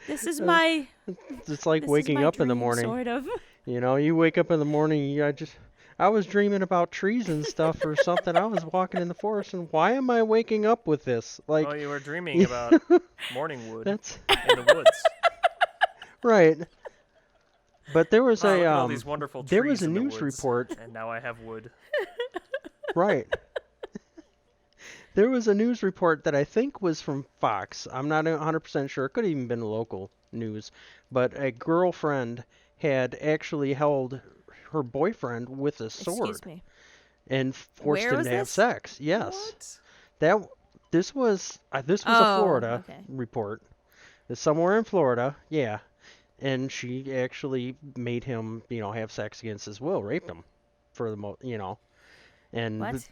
Speaker 2: This is my
Speaker 4: It's like
Speaker 2: this
Speaker 4: waking
Speaker 2: is my
Speaker 4: up in the
Speaker 2: dream,
Speaker 4: morning.
Speaker 2: sort of.
Speaker 4: You wake up in the morning, I was dreaming about trees and stuff or something. I was walking in the forest, and why am I waking up with this? Like,
Speaker 3: Well, you were dreaming about morning wood
Speaker 4: that's
Speaker 3: in the woods.
Speaker 4: right. But there was
Speaker 3: Wow, look
Speaker 4: a
Speaker 3: at all these wonderful
Speaker 4: there was
Speaker 3: trees
Speaker 4: a
Speaker 3: in the
Speaker 4: news
Speaker 3: woods,
Speaker 4: report.
Speaker 3: and now I have wood.
Speaker 4: Right. There was a news report that I think was from Fox. I'm not 100% sure. It could have even been local news. But a girlfriend had actually held her boyfriend with a sword
Speaker 2: Excuse me.
Speaker 4: and forced
Speaker 2: Where
Speaker 4: him
Speaker 2: was
Speaker 4: to have
Speaker 2: this?
Speaker 4: sex. Yes.
Speaker 3: What?
Speaker 4: This was a
Speaker 2: Oh,
Speaker 4: Florida
Speaker 2: okay.
Speaker 4: report. It's somewhere in Florida. Yeah. And she actually made him, have sex against his will, raped him for the and
Speaker 2: What?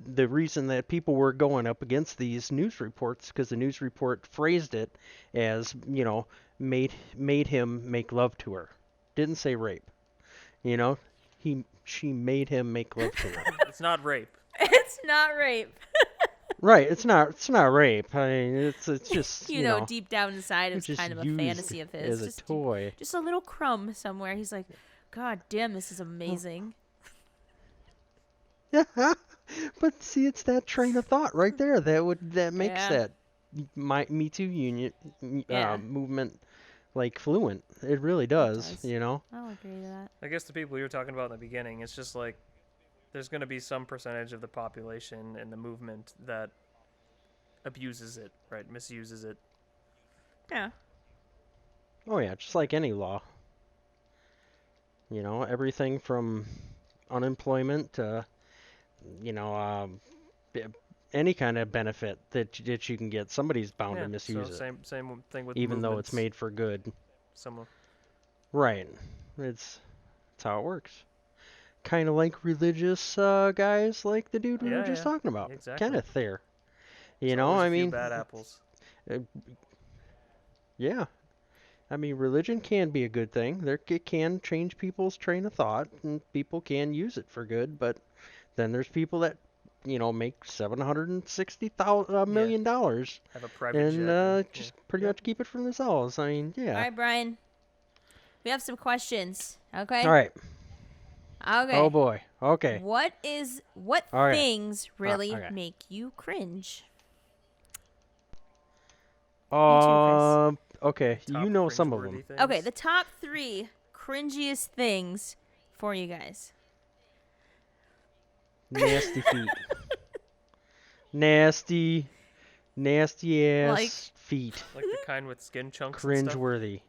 Speaker 4: the reason that people were going up against these news reports because the news report phrased it as made him make love to her, didn't say rape. She made him make love to her.
Speaker 3: It's not rape.
Speaker 2: It's not rape.
Speaker 4: Right, it's not rape. I mean, it's just
Speaker 2: You know, deep down inside,
Speaker 4: it's
Speaker 2: it's
Speaker 4: just
Speaker 2: kind of a
Speaker 4: used
Speaker 2: fantasy of his.
Speaker 4: as a
Speaker 2: Just,
Speaker 4: toy.
Speaker 2: just a little crumb somewhere. He's like, God damn, this is amazing.
Speaker 4: But see, it's that train of thought right there that makes
Speaker 2: Yeah.
Speaker 4: that Me Too union
Speaker 2: Yeah.
Speaker 4: movement like fluent. It really does,
Speaker 2: does. I'll agree to that.
Speaker 3: I guess the people you were talking about in the beginning, it's just like there's going to be some percentage of the population and the movement that abuses it, right? Misuses it.
Speaker 2: Yeah.
Speaker 4: Oh yeah, just like any law. Everything from unemployment to b- any kind of benefit that you can get, somebody's bound to misuse
Speaker 3: so
Speaker 4: it,
Speaker 3: same thing with
Speaker 4: even though it's
Speaker 3: movements.
Speaker 4: made for good.
Speaker 3: Some
Speaker 4: Right. It's how it works. Kind of like religious guys like the dude we were
Speaker 3: Yeah,
Speaker 4: just
Speaker 3: yeah,
Speaker 4: talking about.
Speaker 3: exactly.
Speaker 4: Kenneth there.
Speaker 3: there's
Speaker 4: I
Speaker 3: always a few
Speaker 4: mean,
Speaker 3: bad apples.
Speaker 4: yeah. I mean, religion can be a good thing. It can change people's train of thought, and people can use it for good. But then there's people that, make $760 million dollars
Speaker 3: Have a private
Speaker 4: and
Speaker 3: jet.
Speaker 4: just pretty much keep it for themselves. I mean, yeah.
Speaker 2: All right, Brian. We have some questions. Okay.
Speaker 4: All right.
Speaker 2: Okay.
Speaker 4: Oh boy. Okay.
Speaker 2: What
Speaker 4: All right.
Speaker 2: things really
Speaker 4: okay.
Speaker 2: make you cringe?
Speaker 4: Okay.
Speaker 3: Top
Speaker 4: You know some of
Speaker 3: cringeworthy
Speaker 4: them.
Speaker 3: things.
Speaker 2: Okay, the top 3 cringiest things for you guys.
Speaker 4: Nasty feet. nasty ass
Speaker 2: Like-
Speaker 4: feet.
Speaker 3: Like the kind with skin chunks and stuff.
Speaker 4: Cringeworthy.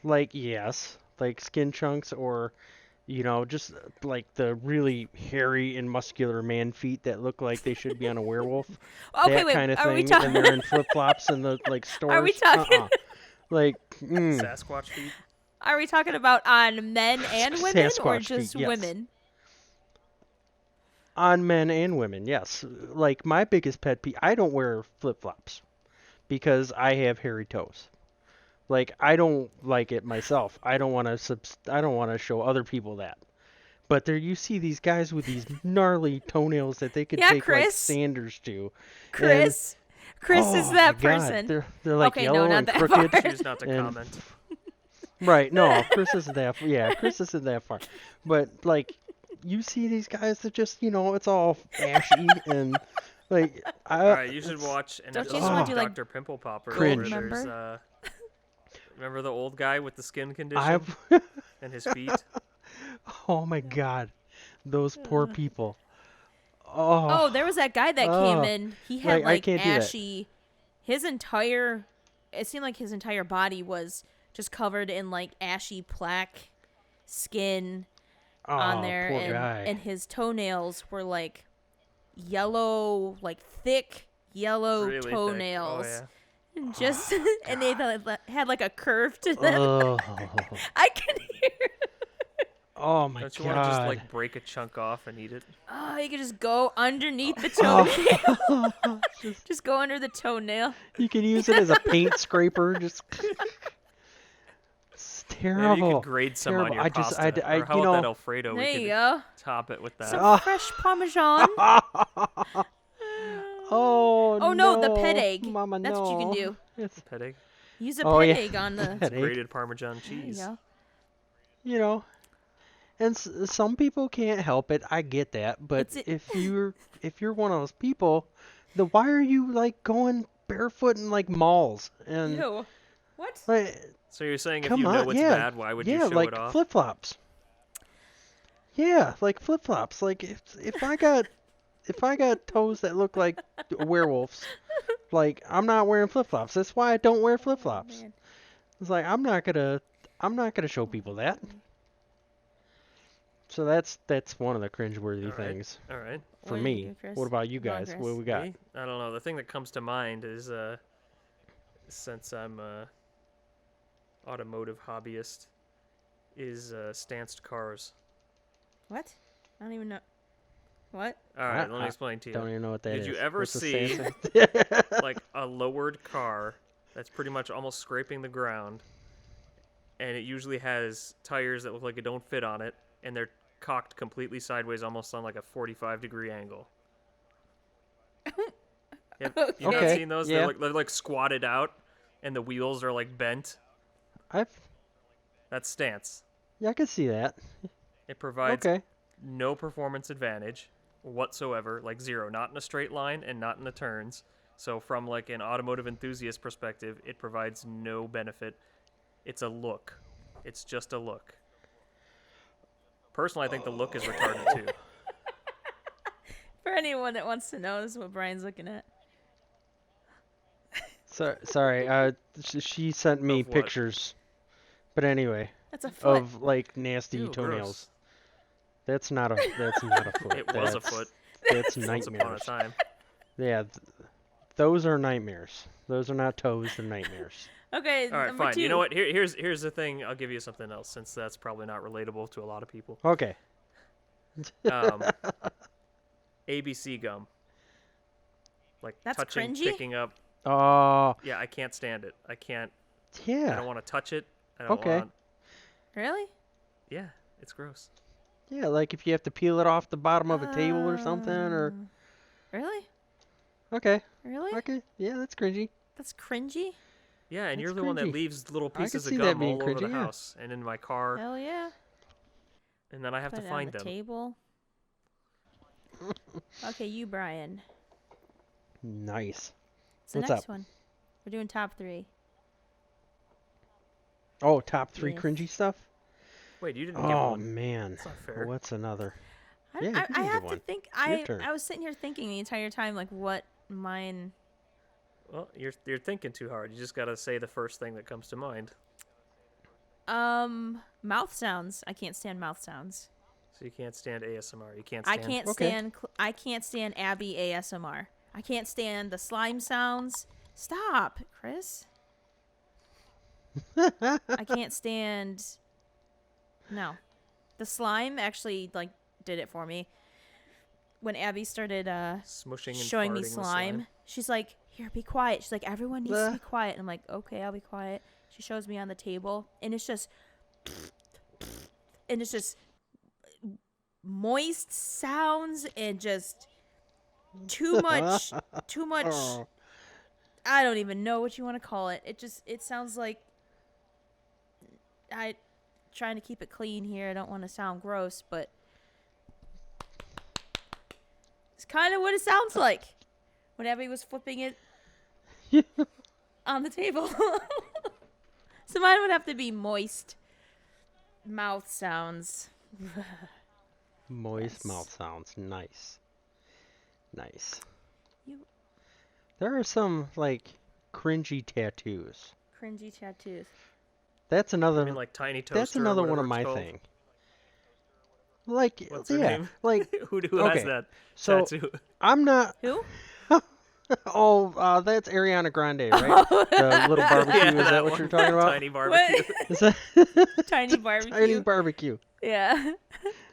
Speaker 4: Like, yes. Like skin chunks or, just like the really hairy and muscular man feet that look like they should be on a werewolf.
Speaker 2: Okay,
Speaker 4: that
Speaker 2: wait.
Speaker 4: kind of
Speaker 2: Are
Speaker 4: thing.
Speaker 2: we talking?
Speaker 4: And they're in flip-flops in the, like, stores.
Speaker 2: Are we talking?
Speaker 4: Like,
Speaker 3: Sasquatch feet.
Speaker 2: Are we talking about on men and women or
Speaker 4: Sasquatch
Speaker 2: just
Speaker 4: feet, yes.
Speaker 2: women?
Speaker 4: On men and women, yes. Like my biggest pet peeve, I don't wear flip-flops because I have hairy toes. Like I don't like it myself. I don't want to show other people that. But there you see these guys with these gnarly toenails that they could
Speaker 2: Yeah,
Speaker 4: take like
Speaker 2: Chris.
Speaker 4: Sanders to.
Speaker 2: Chris. Chris
Speaker 4: Oh
Speaker 2: is that
Speaker 4: my God,
Speaker 2: person.
Speaker 4: they're like
Speaker 2: Okay, no,
Speaker 4: yellow
Speaker 2: not
Speaker 4: and
Speaker 2: that
Speaker 4: crooked.
Speaker 2: far.
Speaker 3: Choose not to
Speaker 4: And-
Speaker 3: comment.
Speaker 4: Right, no, Chris isn't that. Yeah, Chris isn't that far. But like, you see these guys that just, it's all ashy and like.
Speaker 3: All right, you should watch an
Speaker 2: Don't you
Speaker 3: episode
Speaker 2: just wanna
Speaker 3: of
Speaker 2: do, like,
Speaker 3: Dr. Pimple Popper
Speaker 4: Cringe.
Speaker 3: where there's
Speaker 2: Remember?
Speaker 3: remember the old guy with the skin condition
Speaker 4: I've.
Speaker 3: and his feet?
Speaker 4: Oh my God, those poor people. Oh.
Speaker 2: Oh, there was that guy that came
Speaker 4: Oh.
Speaker 2: in. He had
Speaker 4: Like, I
Speaker 2: like
Speaker 4: can't do that.
Speaker 2: ashy. It seemed like his entire body was just covered in like ashy plaque skin on
Speaker 4: Oh,
Speaker 2: there,
Speaker 4: poor guy.
Speaker 2: and his toenails were like yellow, like thick yellow
Speaker 3: Really thick.
Speaker 2: toenails.
Speaker 3: Oh, yeah.
Speaker 2: And just and they had like a curve to them.
Speaker 4: Oh.
Speaker 2: I can hear.
Speaker 4: Oh my
Speaker 3: Don't you
Speaker 4: God.
Speaker 3: want to just like break a chunk off and eat it?
Speaker 2: Oh, you could just go underneath the
Speaker 4: Oh.
Speaker 2: toenail. Just go under the toenail.
Speaker 4: You can use it as a paint scraper. Just. It's
Speaker 3: Maybe
Speaker 4: terrible.
Speaker 3: you could grade some on
Speaker 4: Terrible.
Speaker 3: your
Speaker 4: I just-
Speaker 3: pasta.
Speaker 4: I-
Speaker 3: or how
Speaker 4: you
Speaker 3: about that
Speaker 4: know-
Speaker 3: Alfredo?
Speaker 2: There
Speaker 3: We
Speaker 2: you
Speaker 3: could
Speaker 2: go.
Speaker 3: top it with that.
Speaker 2: Some fresh Parmesan.
Speaker 4: Oh,
Speaker 2: Oh no, the pet egg.
Speaker 4: Mama,
Speaker 2: That's what you can
Speaker 4: no.
Speaker 2: do.
Speaker 4: It's,
Speaker 3: Pet egg.
Speaker 2: Use a
Speaker 4: Oh,
Speaker 2: pet
Speaker 4: yeah.
Speaker 2: egg on the.
Speaker 4: Pet egg.
Speaker 3: Grated Parmesan
Speaker 2: There you
Speaker 3: cheese.
Speaker 2: go.
Speaker 4: you know, and some people can't help it. I get that, but
Speaker 2: It's
Speaker 4: if you're one of those people, then why are you like going barefoot in like malls and
Speaker 2: Ew. What?
Speaker 4: like,
Speaker 3: So you're saying if
Speaker 4: come
Speaker 3: you know
Speaker 4: on,
Speaker 3: it's
Speaker 4: yeah,
Speaker 3: bad, why would
Speaker 4: yeah,
Speaker 3: you show
Speaker 4: like
Speaker 3: it off?
Speaker 4: flip-flops. Yeah, like flip-flops. Like if I got toes that look like werewolves, like I'm not wearing flip-flops. That's why I don't wear flip-flops.
Speaker 2: Oh, man.
Speaker 4: It's like I'm not gonna show people that. So that's one of the cringeworthy
Speaker 3: All right.
Speaker 4: things
Speaker 3: All right.
Speaker 4: for
Speaker 2: What do
Speaker 4: me.
Speaker 2: you do, Chris?
Speaker 4: What about you
Speaker 2: Come on,
Speaker 4: guys? What
Speaker 2: Chris.
Speaker 4: do we got?
Speaker 3: Me? I don't know. The thing that comes to mind is since I'm a automotive hobbyist, is stanced cars.
Speaker 2: What? I don't even know. What?
Speaker 3: All right, let
Speaker 4: I
Speaker 3: me explain to you.
Speaker 4: Don't even know what that is.
Speaker 3: Did you ever
Speaker 4: What's the
Speaker 3: see
Speaker 4: stance?
Speaker 3: like a lowered car that's pretty much almost scraping the ground, and it usually has tires that look like it don't fit on it, and they're cocked completely sideways, almost on like a 45-degree angle? You've not
Speaker 4: Okay,
Speaker 3: seen those?
Speaker 4: yeah.
Speaker 3: They're like squatted out, and the wheels are like bent. That's stance.
Speaker 4: Yeah, I can see that.
Speaker 3: It provides
Speaker 4: Okay.
Speaker 3: no performance advantage whatsoever, like zero, not in a straight line and not in the turns. So from like an automotive enthusiast perspective, it provides no benefit. It's a look. It's just a look. Personally, I think the look is retarded too.
Speaker 2: For anyone that wants to know, this is what Brian's looking at.
Speaker 4: Sorry. She sent me
Speaker 3: Of what?
Speaker 4: pictures. But anyway,
Speaker 2: That's a foot.
Speaker 4: of like nasty
Speaker 3: Ew,
Speaker 4: toenails.
Speaker 3: gross.
Speaker 4: That's not a foot.
Speaker 3: It was a foot
Speaker 4: That's
Speaker 3: once upon a
Speaker 4: nightmares.
Speaker 3: time.
Speaker 4: Yeah, those are nightmares. Those are not toes, they're nightmares.
Speaker 2: Okay,
Speaker 3: All right,
Speaker 2: number
Speaker 3: fine.
Speaker 2: two.
Speaker 3: You know what? Here's the thing. I'll give you something else, since that's probably not relatable to a lot of people.
Speaker 4: Okay.
Speaker 3: ABC gum. Like
Speaker 2: That's
Speaker 3: touching,
Speaker 2: cringy?
Speaker 3: picking up.
Speaker 4: Oh,
Speaker 3: Yeah, I can't stand it. I can't. I
Speaker 4: yeah.
Speaker 3: don't want to touch it. I don't
Speaker 4: Okay.
Speaker 3: want.
Speaker 2: Really?
Speaker 3: Yeah, it's gross.
Speaker 4: Yeah, like if you have to peel it off the bottom of a table or something, or
Speaker 2: Really?
Speaker 4: okay,
Speaker 2: Really?
Speaker 4: okay, yeah, that's cringy.
Speaker 2: That's cringy?
Speaker 3: Yeah, and
Speaker 4: That's
Speaker 3: you're the one that
Speaker 4: cringy.
Speaker 3: leaves little
Speaker 4: I could
Speaker 3: pieces
Speaker 4: see
Speaker 3: of
Speaker 4: that
Speaker 3: gum
Speaker 4: being
Speaker 3: all over the
Speaker 4: cringy, yeah.
Speaker 3: house and in my car,
Speaker 2: Hell yeah.
Speaker 3: and then I have
Speaker 2: Put
Speaker 3: to
Speaker 2: it
Speaker 3: find
Speaker 2: on the
Speaker 3: them.
Speaker 2: table. Okay, you, Brian.
Speaker 4: Nice.
Speaker 2: It's the
Speaker 4: What's
Speaker 2: next
Speaker 4: up?
Speaker 2: one. We're doing top 3.
Speaker 4: Oh, top 3
Speaker 2: Yes.
Speaker 4: cringy stuff?
Speaker 3: Wait, you didn't give
Speaker 4: Oh
Speaker 3: one.
Speaker 4: man.
Speaker 3: That's not fair.
Speaker 4: What's another?
Speaker 2: I,
Speaker 4: Yeah, you
Speaker 2: I,
Speaker 4: can
Speaker 2: I
Speaker 4: give
Speaker 2: have to
Speaker 4: one.
Speaker 2: think.
Speaker 4: Your turn.
Speaker 2: I was sitting here thinking the entire time, like, what mine.
Speaker 3: Well, you're thinking too hard. You just gotta say the first thing that comes to mind.
Speaker 2: Mouth sounds. I can't stand mouth sounds.
Speaker 3: So you can't stand ASMR. You can't
Speaker 2: I
Speaker 3: stand.
Speaker 2: can't
Speaker 4: Okay.
Speaker 2: stand. I can't stand Abby ASMR. I can't stand the slime sounds. Stop, Chris. I can't stand. No, the slime actually like did it for me. when Abby started
Speaker 3: Smushing and
Speaker 2: showing me
Speaker 3: farting the
Speaker 2: slime, she's like, "Here, be quiet." She's like, "Everyone needs to be quiet." And I'm like, "Okay, I'll be quiet." She shows me on the table, and it's just moist sounds and just too much.
Speaker 4: Oh.
Speaker 2: I don't even know what you want to call it. It sounds like I trying to keep it clean here. I don't want to sound gross, but it's kind of what it sounds like when Abby was flipping it on the table. So mine would have to be moist mouth sounds.
Speaker 4: Moist
Speaker 2: Yes.
Speaker 4: mouth sounds. Nice.
Speaker 2: You
Speaker 4: There are some, like, cringy tattoos.
Speaker 2: cringy tattoos.
Speaker 4: That's
Speaker 3: I
Speaker 4: another.
Speaker 3: mean, like Tiny Toaster.
Speaker 4: That's another
Speaker 3: or
Speaker 4: one of
Speaker 3: whatever
Speaker 4: my
Speaker 3: it's called.
Speaker 4: thing. Like,
Speaker 3: What's her
Speaker 4: yeah,
Speaker 3: name?
Speaker 4: like,
Speaker 3: Who
Speaker 4: okay,
Speaker 3: has that
Speaker 4: so
Speaker 3: tattoo?
Speaker 4: I'm not.
Speaker 2: Who?
Speaker 4: Oh, that's Ariana Grande, right? The little barbecue.
Speaker 3: Yeah,
Speaker 4: Is that what
Speaker 3: one.
Speaker 4: you're talking about?
Speaker 3: Tiny barbecue.
Speaker 4: Is that
Speaker 2: Tiny barbecue.
Speaker 4: Tiny barbecue?
Speaker 2: Yeah.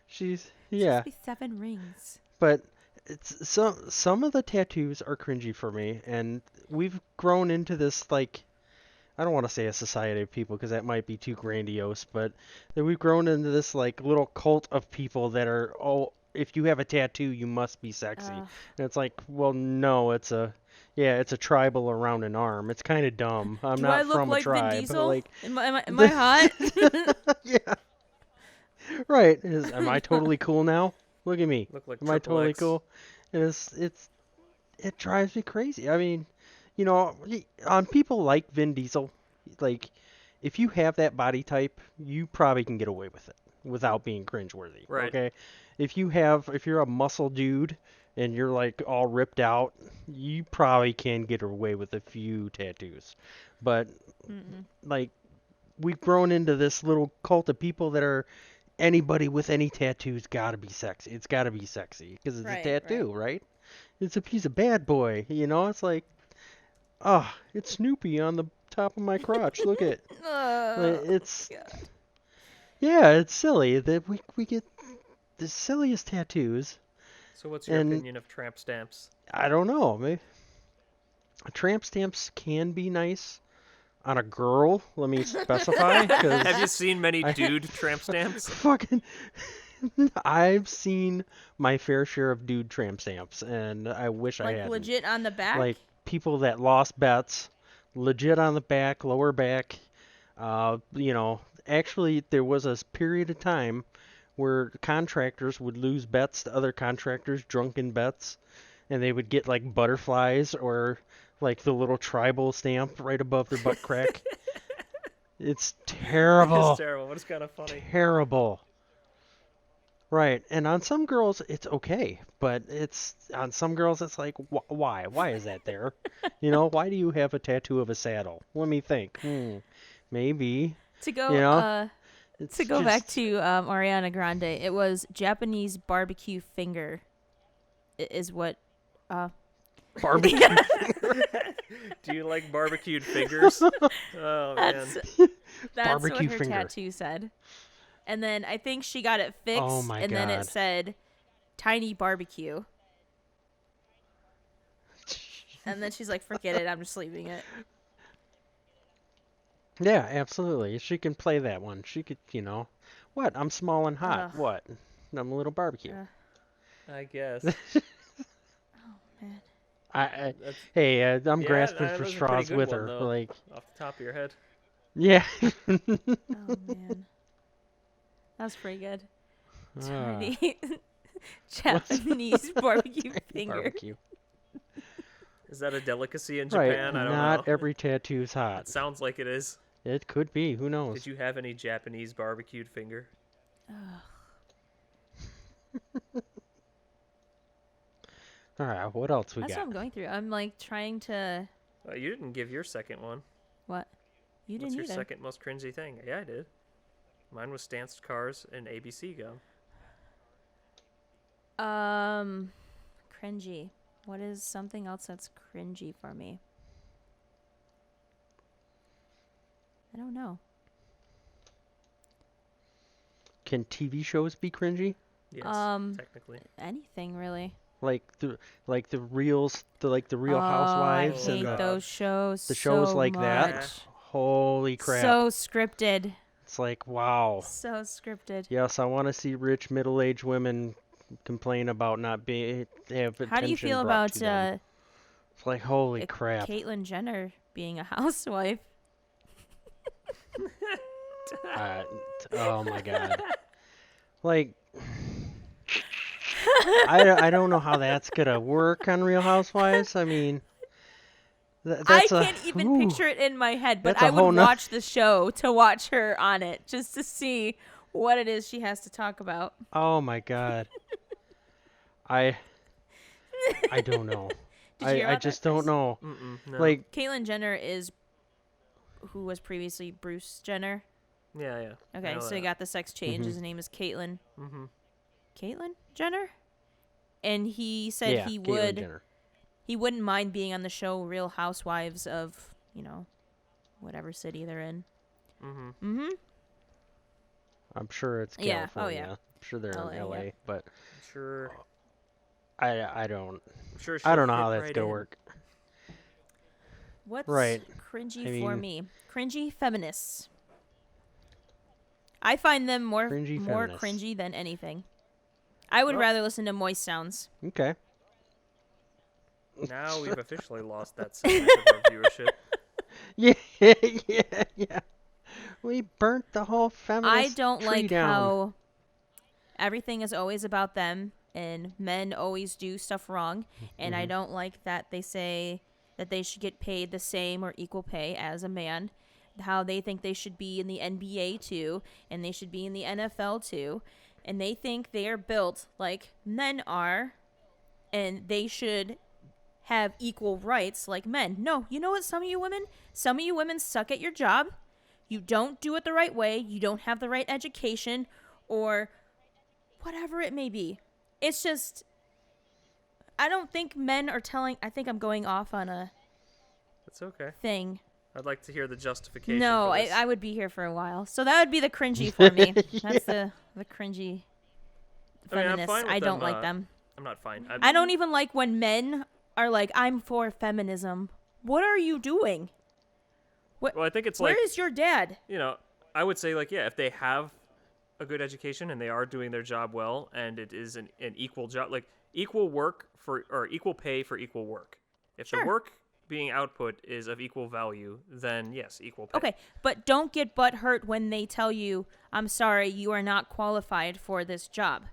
Speaker 4: She's
Speaker 2: It's
Speaker 4: yeah,
Speaker 2: supposed to be 7 rings.
Speaker 4: but it's some of the tattoos are cringy for me, and we've grown into this, like, I don't want to say a society of people because that might be too grandiose, but that we've grown into this, like, little cult of people that are, oh, if you have a tattoo, you must be sexy.
Speaker 2: Ugh.
Speaker 4: And it's like, well, no, it's a tribal around an arm. It's kind of dumb. I'm
Speaker 2: Do
Speaker 4: not
Speaker 2: I look
Speaker 4: from
Speaker 2: like
Speaker 4: a tribe.
Speaker 2: Vin Diesel?
Speaker 4: Like,
Speaker 2: Am I hot?
Speaker 4: yeah, right. Am I totally cool now? Look at me.
Speaker 3: Look like
Speaker 4: Am I
Speaker 3: Triple
Speaker 4: totally
Speaker 3: X.
Speaker 4: cool? And it drives me crazy. I mean, on people like Vin Diesel, like, if you have that body type, you probably can get away with it without being cringeworthy.
Speaker 3: Right.
Speaker 4: Okay? If you're a muscle dude and you're, like, all ripped out, you probably can get away with a few tattoos. But like, we've grown into this little cult of people that are anybody with any tattoos gotta be sexy. It's gotta be sexy because it's
Speaker 2: Right,
Speaker 4: a tattoo, right? It's a piece of bad boy, It's like, it's Snoopy on the top of my crotch. Look at, it's yeah, it's silly that we get the silliest tattoos.
Speaker 3: So what's your
Speaker 4: And-
Speaker 3: opinion of tramp stamps?
Speaker 4: I don't know, maybe tramp stamps can be nice on a girl. Let me specify, because
Speaker 3: Have you seen many
Speaker 4: I-
Speaker 3: dude tramp stamps?
Speaker 4: fucking. I've seen my fair share of dude tramp stamps, and I wish I
Speaker 2: Like
Speaker 4: hadn't.
Speaker 2: legit on the back?
Speaker 4: Like people that lost bets, legit on the back, lower back. Actually, there was a period of time where contractors would lose bets to other contractors, drunken bets, and they would get, like, butterflies or, like, the little tribal stamp right above their butt crack. It's terrible.
Speaker 3: It's terrible, but it's kind of funny.
Speaker 4: Terrible. Right, and on some girls it's okay, but on some girls it's like, why? Why is that there? Why do you have a tattoo of a saddle? Let me think. Maybe.
Speaker 2: to go
Speaker 4: It's
Speaker 2: to go back
Speaker 4: just-
Speaker 2: to Ariana Grande, it was Japanese barbecue finger is what
Speaker 4: barbecue.
Speaker 3: Do you like barbecued fingers? Oh man.
Speaker 2: that's
Speaker 4: Barbecue
Speaker 2: what her
Speaker 4: finger.
Speaker 2: tattoo said. And then I think she got it fixed
Speaker 4: Oh my
Speaker 2: and then it
Speaker 4: God.
Speaker 2: said tiny barbecue. And then she's like, forget it, I'm just leaving it.
Speaker 4: Yeah, absolutely. She can play that one. She could, what? I'm small and hot.
Speaker 2: Ugh.
Speaker 4: What? I'm a little barbecue.
Speaker 3: I guess.
Speaker 2: Man.
Speaker 3: That's,
Speaker 4: Hey, I'm
Speaker 3: Yeah,
Speaker 4: grasping
Speaker 3: that
Speaker 4: for
Speaker 3: was a pretty
Speaker 4: straws
Speaker 3: good
Speaker 4: with
Speaker 3: one,
Speaker 4: her.
Speaker 3: though.
Speaker 4: Like,
Speaker 3: off the top of your head.
Speaker 4: yeah.
Speaker 2: Oh man. That's pretty good. Tiny Japanese barbecue finger.
Speaker 4: Barbecue.
Speaker 3: Is that a delicacy in
Speaker 4: Right.
Speaker 3: Japan? I don't
Speaker 4: Not
Speaker 3: know.
Speaker 4: every tattoo's hot.
Speaker 3: It sounds like it is.
Speaker 4: It could be. Who knows?
Speaker 3: Did you have any Japanese barbecued finger?
Speaker 4: All right. What else we
Speaker 2: That's what
Speaker 4: got?
Speaker 2: I'm going through. I'm like trying to
Speaker 3: You didn't give your second one.
Speaker 2: what? You
Speaker 3: What's
Speaker 2: didn't
Speaker 3: your
Speaker 2: either.
Speaker 3: second most cringy thing? Yeah, I did. Mine was stanced cars and ABC gum.
Speaker 2: Cringy. What is something else that's cringy for me? I don't know.
Speaker 4: Can TV shows be cringy?
Speaker 3: Yes, technically.
Speaker 2: Anything really.
Speaker 4: Like the Real
Speaker 2: Oh, I
Speaker 4: Housewives and
Speaker 2: hate those shows
Speaker 4: the shows
Speaker 2: so
Speaker 4: like that.
Speaker 2: much.
Speaker 4: Holy crap.
Speaker 2: So scripted.
Speaker 4: It's like, wow.
Speaker 2: So scripted.
Speaker 4: Yes, I want to see rich middle-aged women complain about not being have attention
Speaker 2: How do you feel
Speaker 4: brought
Speaker 2: about
Speaker 4: to them. It's like, holy crap.
Speaker 2: Caitlyn Jenner being a housewife?
Speaker 4: Oh my god. Like, I don't know how that's gonna work on Real Housewives. I mean,
Speaker 2: I can't even picture it in my head, but
Speaker 4: that's a
Speaker 2: I
Speaker 4: whole
Speaker 2: would watch the show to watch her on it just to see what it is she has to talk about.
Speaker 4: Oh my god. I don't know.
Speaker 2: Did you hear
Speaker 4: I
Speaker 2: about
Speaker 4: just
Speaker 2: that,
Speaker 4: don't
Speaker 2: Chris?
Speaker 4: know.
Speaker 3: No.
Speaker 4: Like,
Speaker 2: Caitlyn Jenner is who was previously Bruce Jenner.
Speaker 3: Yeah.
Speaker 2: Okay, so he got the sex change. His name is Caitlyn.
Speaker 3: Mm-hmm.
Speaker 2: Caitlyn Jenner? And he said
Speaker 4: yeah,
Speaker 2: he
Speaker 4: Caitlyn Jenner.
Speaker 2: he wouldn't mind being on the show Real Housewives of, whatever city they're in.
Speaker 3: Mm-hmm.
Speaker 4: I'm sure it's
Speaker 2: Yeah,
Speaker 4: California.
Speaker 2: oh, yeah.
Speaker 4: I'm sure they're in
Speaker 2: LA,
Speaker 4: LA,
Speaker 2: yeah.
Speaker 4: but
Speaker 3: Sure.
Speaker 4: I don't
Speaker 3: I'm sure
Speaker 4: I don't know
Speaker 3: she'll
Speaker 4: how
Speaker 3: fit
Speaker 4: that's
Speaker 3: right
Speaker 4: gonna
Speaker 3: in.
Speaker 4: work.
Speaker 2: What's
Speaker 4: Right.
Speaker 2: cringy
Speaker 4: I
Speaker 2: for
Speaker 4: mean-
Speaker 2: me? Cringy feminists. I find them more
Speaker 4: Cringy
Speaker 2: more
Speaker 4: feminists.
Speaker 2: cringy than anything. I would
Speaker 3: Well-
Speaker 2: rather listen to moist sounds.
Speaker 4: Okay.
Speaker 3: Now we've officially lost that segment of our viewership.
Speaker 4: Yeah. We burnt the whole feminist
Speaker 2: I don't
Speaker 4: tree
Speaker 2: like
Speaker 4: down.
Speaker 2: how everything is always about them and men always do stuff wrong. And I don't like that they say that they should get paid the same or equal pay as a man. How they think they should be in the NBA too, and they should be in the NFL too. And they think they are built like men are, and they should have equal rights like men. No, you know what, some of you women suck at your job. You don't do it the right way. You don't have the right education or whatever it may be. It's just, I don't think men are telling, I think I'm going off on a
Speaker 3: That's okay.
Speaker 2: thing.
Speaker 3: I'd like to hear the justification.
Speaker 2: No,
Speaker 3: for this.
Speaker 2: I would be here for a while. So that would be the cringy for me. That's the cringy
Speaker 3: I mean, I'm
Speaker 2: feminists.
Speaker 3: fine with
Speaker 2: I don't
Speaker 3: them,
Speaker 2: like them.
Speaker 3: I'm not fine.
Speaker 2: I don't even like when men are like, I'm for feminism. What are you doing?
Speaker 3: Well, I think it's
Speaker 2: Where
Speaker 3: like,
Speaker 2: is your dad?
Speaker 3: I would say like, yeah, if they have a good education and they are doing their job well, and it is an equal job, like equal work or equal pay for equal work. If
Speaker 2: Sure.
Speaker 3: the work being output is of equal value, then yes, equal pay.
Speaker 2: Okay, but don't get butt hurt when they tell you, I'm sorry, you are not qualified for this job.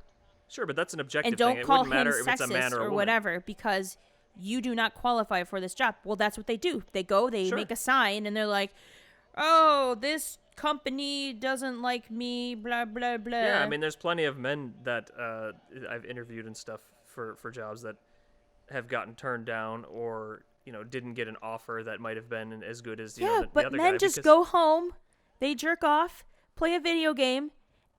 Speaker 3: Sure, but that's an objective
Speaker 2: And don't
Speaker 3: thing. It
Speaker 2: call
Speaker 3: wouldn't
Speaker 2: him
Speaker 3: matter if it's a man
Speaker 2: sexist
Speaker 3: or a
Speaker 2: or
Speaker 3: woman.
Speaker 2: whatever because you do not qualify for this job. Well, that's what they do. They go, they
Speaker 3: Sure.
Speaker 2: make a sign, and they're like, oh, this company doesn't like me, blah, blah, blah.
Speaker 3: Yeah, I mean, there's plenty of men that I've interviewed and stuff for jobs that have gotten turned down or didn't get an offer that might have been as good as the other
Speaker 2: but men
Speaker 3: guy
Speaker 2: just
Speaker 3: because-
Speaker 2: go home, they jerk off, play a video game,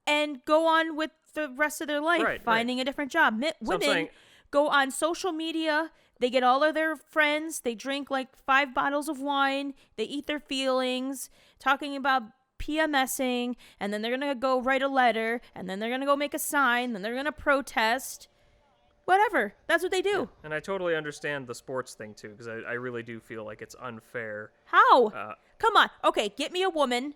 Speaker 2: and go on with the rest of their life
Speaker 3: Right,
Speaker 2: finding a different job.
Speaker 3: I'm
Speaker 2: Women
Speaker 3: saying-
Speaker 2: go on social media, they get all of their friends, they drink like 5 bottles of wine, they eat their feelings, talking about PMSing, and then they're going to go write a letter, and then they're going to go make a sign, then they're going to protest. Whatever. That's what they do.
Speaker 3: And I totally understand the sports thing too, because I really do feel like it's unfair.
Speaker 2: How? Come on. Okay, get me a woman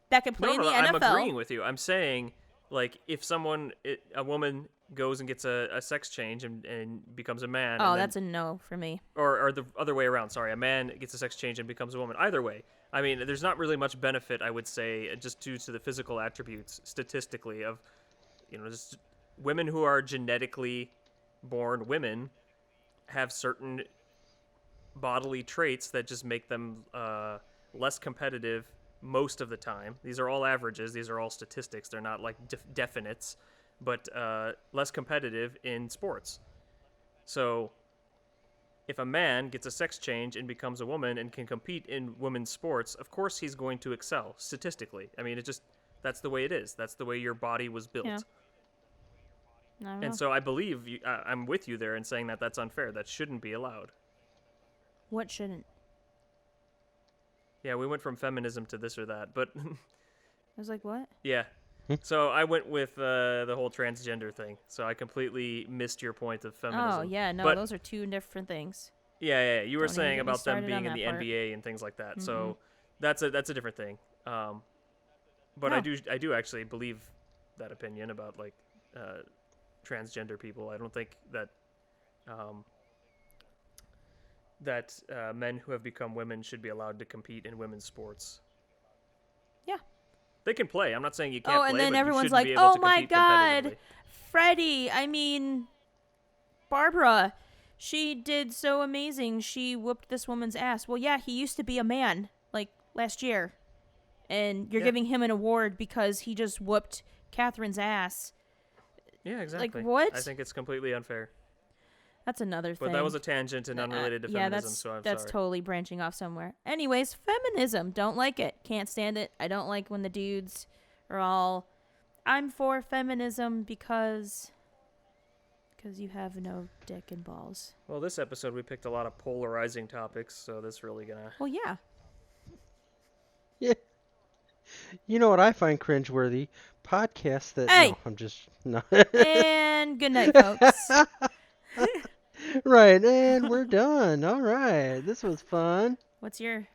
Speaker 2: that can play in the
Speaker 3: I'm
Speaker 2: NFL.
Speaker 3: agreeing with you. I'm saying, like, if a woman goes and gets a sex change and becomes a man.
Speaker 2: Oh,
Speaker 3: and then-
Speaker 2: that's a no for me.
Speaker 3: or the other way around. Sorry, a man gets a sex change and becomes a woman. Either way, I mean, there's not really much benefit, I would say, just due to the physical attributes statistically of, just women who are genetically born women have certain bodily traits that just make them less competitive most of the time. These are all averages. These are all statistics. They're not like definites, but less competitive in sports. So if a man gets a sex change and becomes a woman and can compete in women's sports, of course he's going to excel statistically. I mean, that's the way it is. That's the way your body was built.
Speaker 2: Yeah. I don't know.
Speaker 3: And so I believe I'm with you there in saying that that's unfair. That shouldn't be allowed.
Speaker 2: What shouldn't?
Speaker 3: Yeah, we went from feminism to this or that, but
Speaker 2: I was like, what?
Speaker 3: yeah. So I went with the whole transgender thing. So I completely missed your point of feminism.
Speaker 2: Oh yeah, no,
Speaker 3: But
Speaker 2: those are two different things.
Speaker 3: yeah. You were
Speaker 2: Don't even
Speaker 3: saying
Speaker 2: get me
Speaker 3: about them
Speaker 2: started
Speaker 3: being
Speaker 2: on
Speaker 3: in
Speaker 2: that
Speaker 3: the
Speaker 2: part.
Speaker 3: NBA and things like that. So that's a different thing. But
Speaker 2: No.
Speaker 3: I do actually believe that opinion about like transgender people. I don't think that men who have become women should be allowed to compete in women's sports.
Speaker 2: Yeah.
Speaker 3: They can play. I'm not saying you can't
Speaker 2: Oh,
Speaker 3: play,
Speaker 2: and then
Speaker 3: but you
Speaker 2: everyone's
Speaker 3: shouldn't
Speaker 2: like,
Speaker 3: be able
Speaker 2: "Oh
Speaker 3: to
Speaker 2: my
Speaker 3: compete
Speaker 2: God,
Speaker 3: competitively.
Speaker 2: Freddie! I mean, Barbara, she did so amazing. She whooped this woman's ass." Well, yeah, he used to be a man like last year, and you're
Speaker 3: Yeah.
Speaker 2: giving him an award because he just whooped Catherine's ass.
Speaker 3: Yeah, exactly.
Speaker 2: what?
Speaker 3: I think it's completely unfair.
Speaker 2: That's another thing.
Speaker 3: But that was a tangent and unrelated to
Speaker 2: yeah,
Speaker 3: feminism, so I'm
Speaker 2: that's
Speaker 3: sorry.
Speaker 2: totally branching off somewhere. Anyways, feminism, don't like it, can't stand it. I don't like when the dudes are all, "I'm for feminism because you have no dick and balls."
Speaker 3: Well, this episode we picked a lot of polarizing topics, so that's really gonna.
Speaker 2: Well, yeah.
Speaker 4: Yeah. You know what I find cringeworthy? Podcasts that.
Speaker 2: Hey!
Speaker 4: No, I'm just. No.
Speaker 2: And good night, folks.
Speaker 4: Right, and we're done. All right. This was fun.
Speaker 2: What's your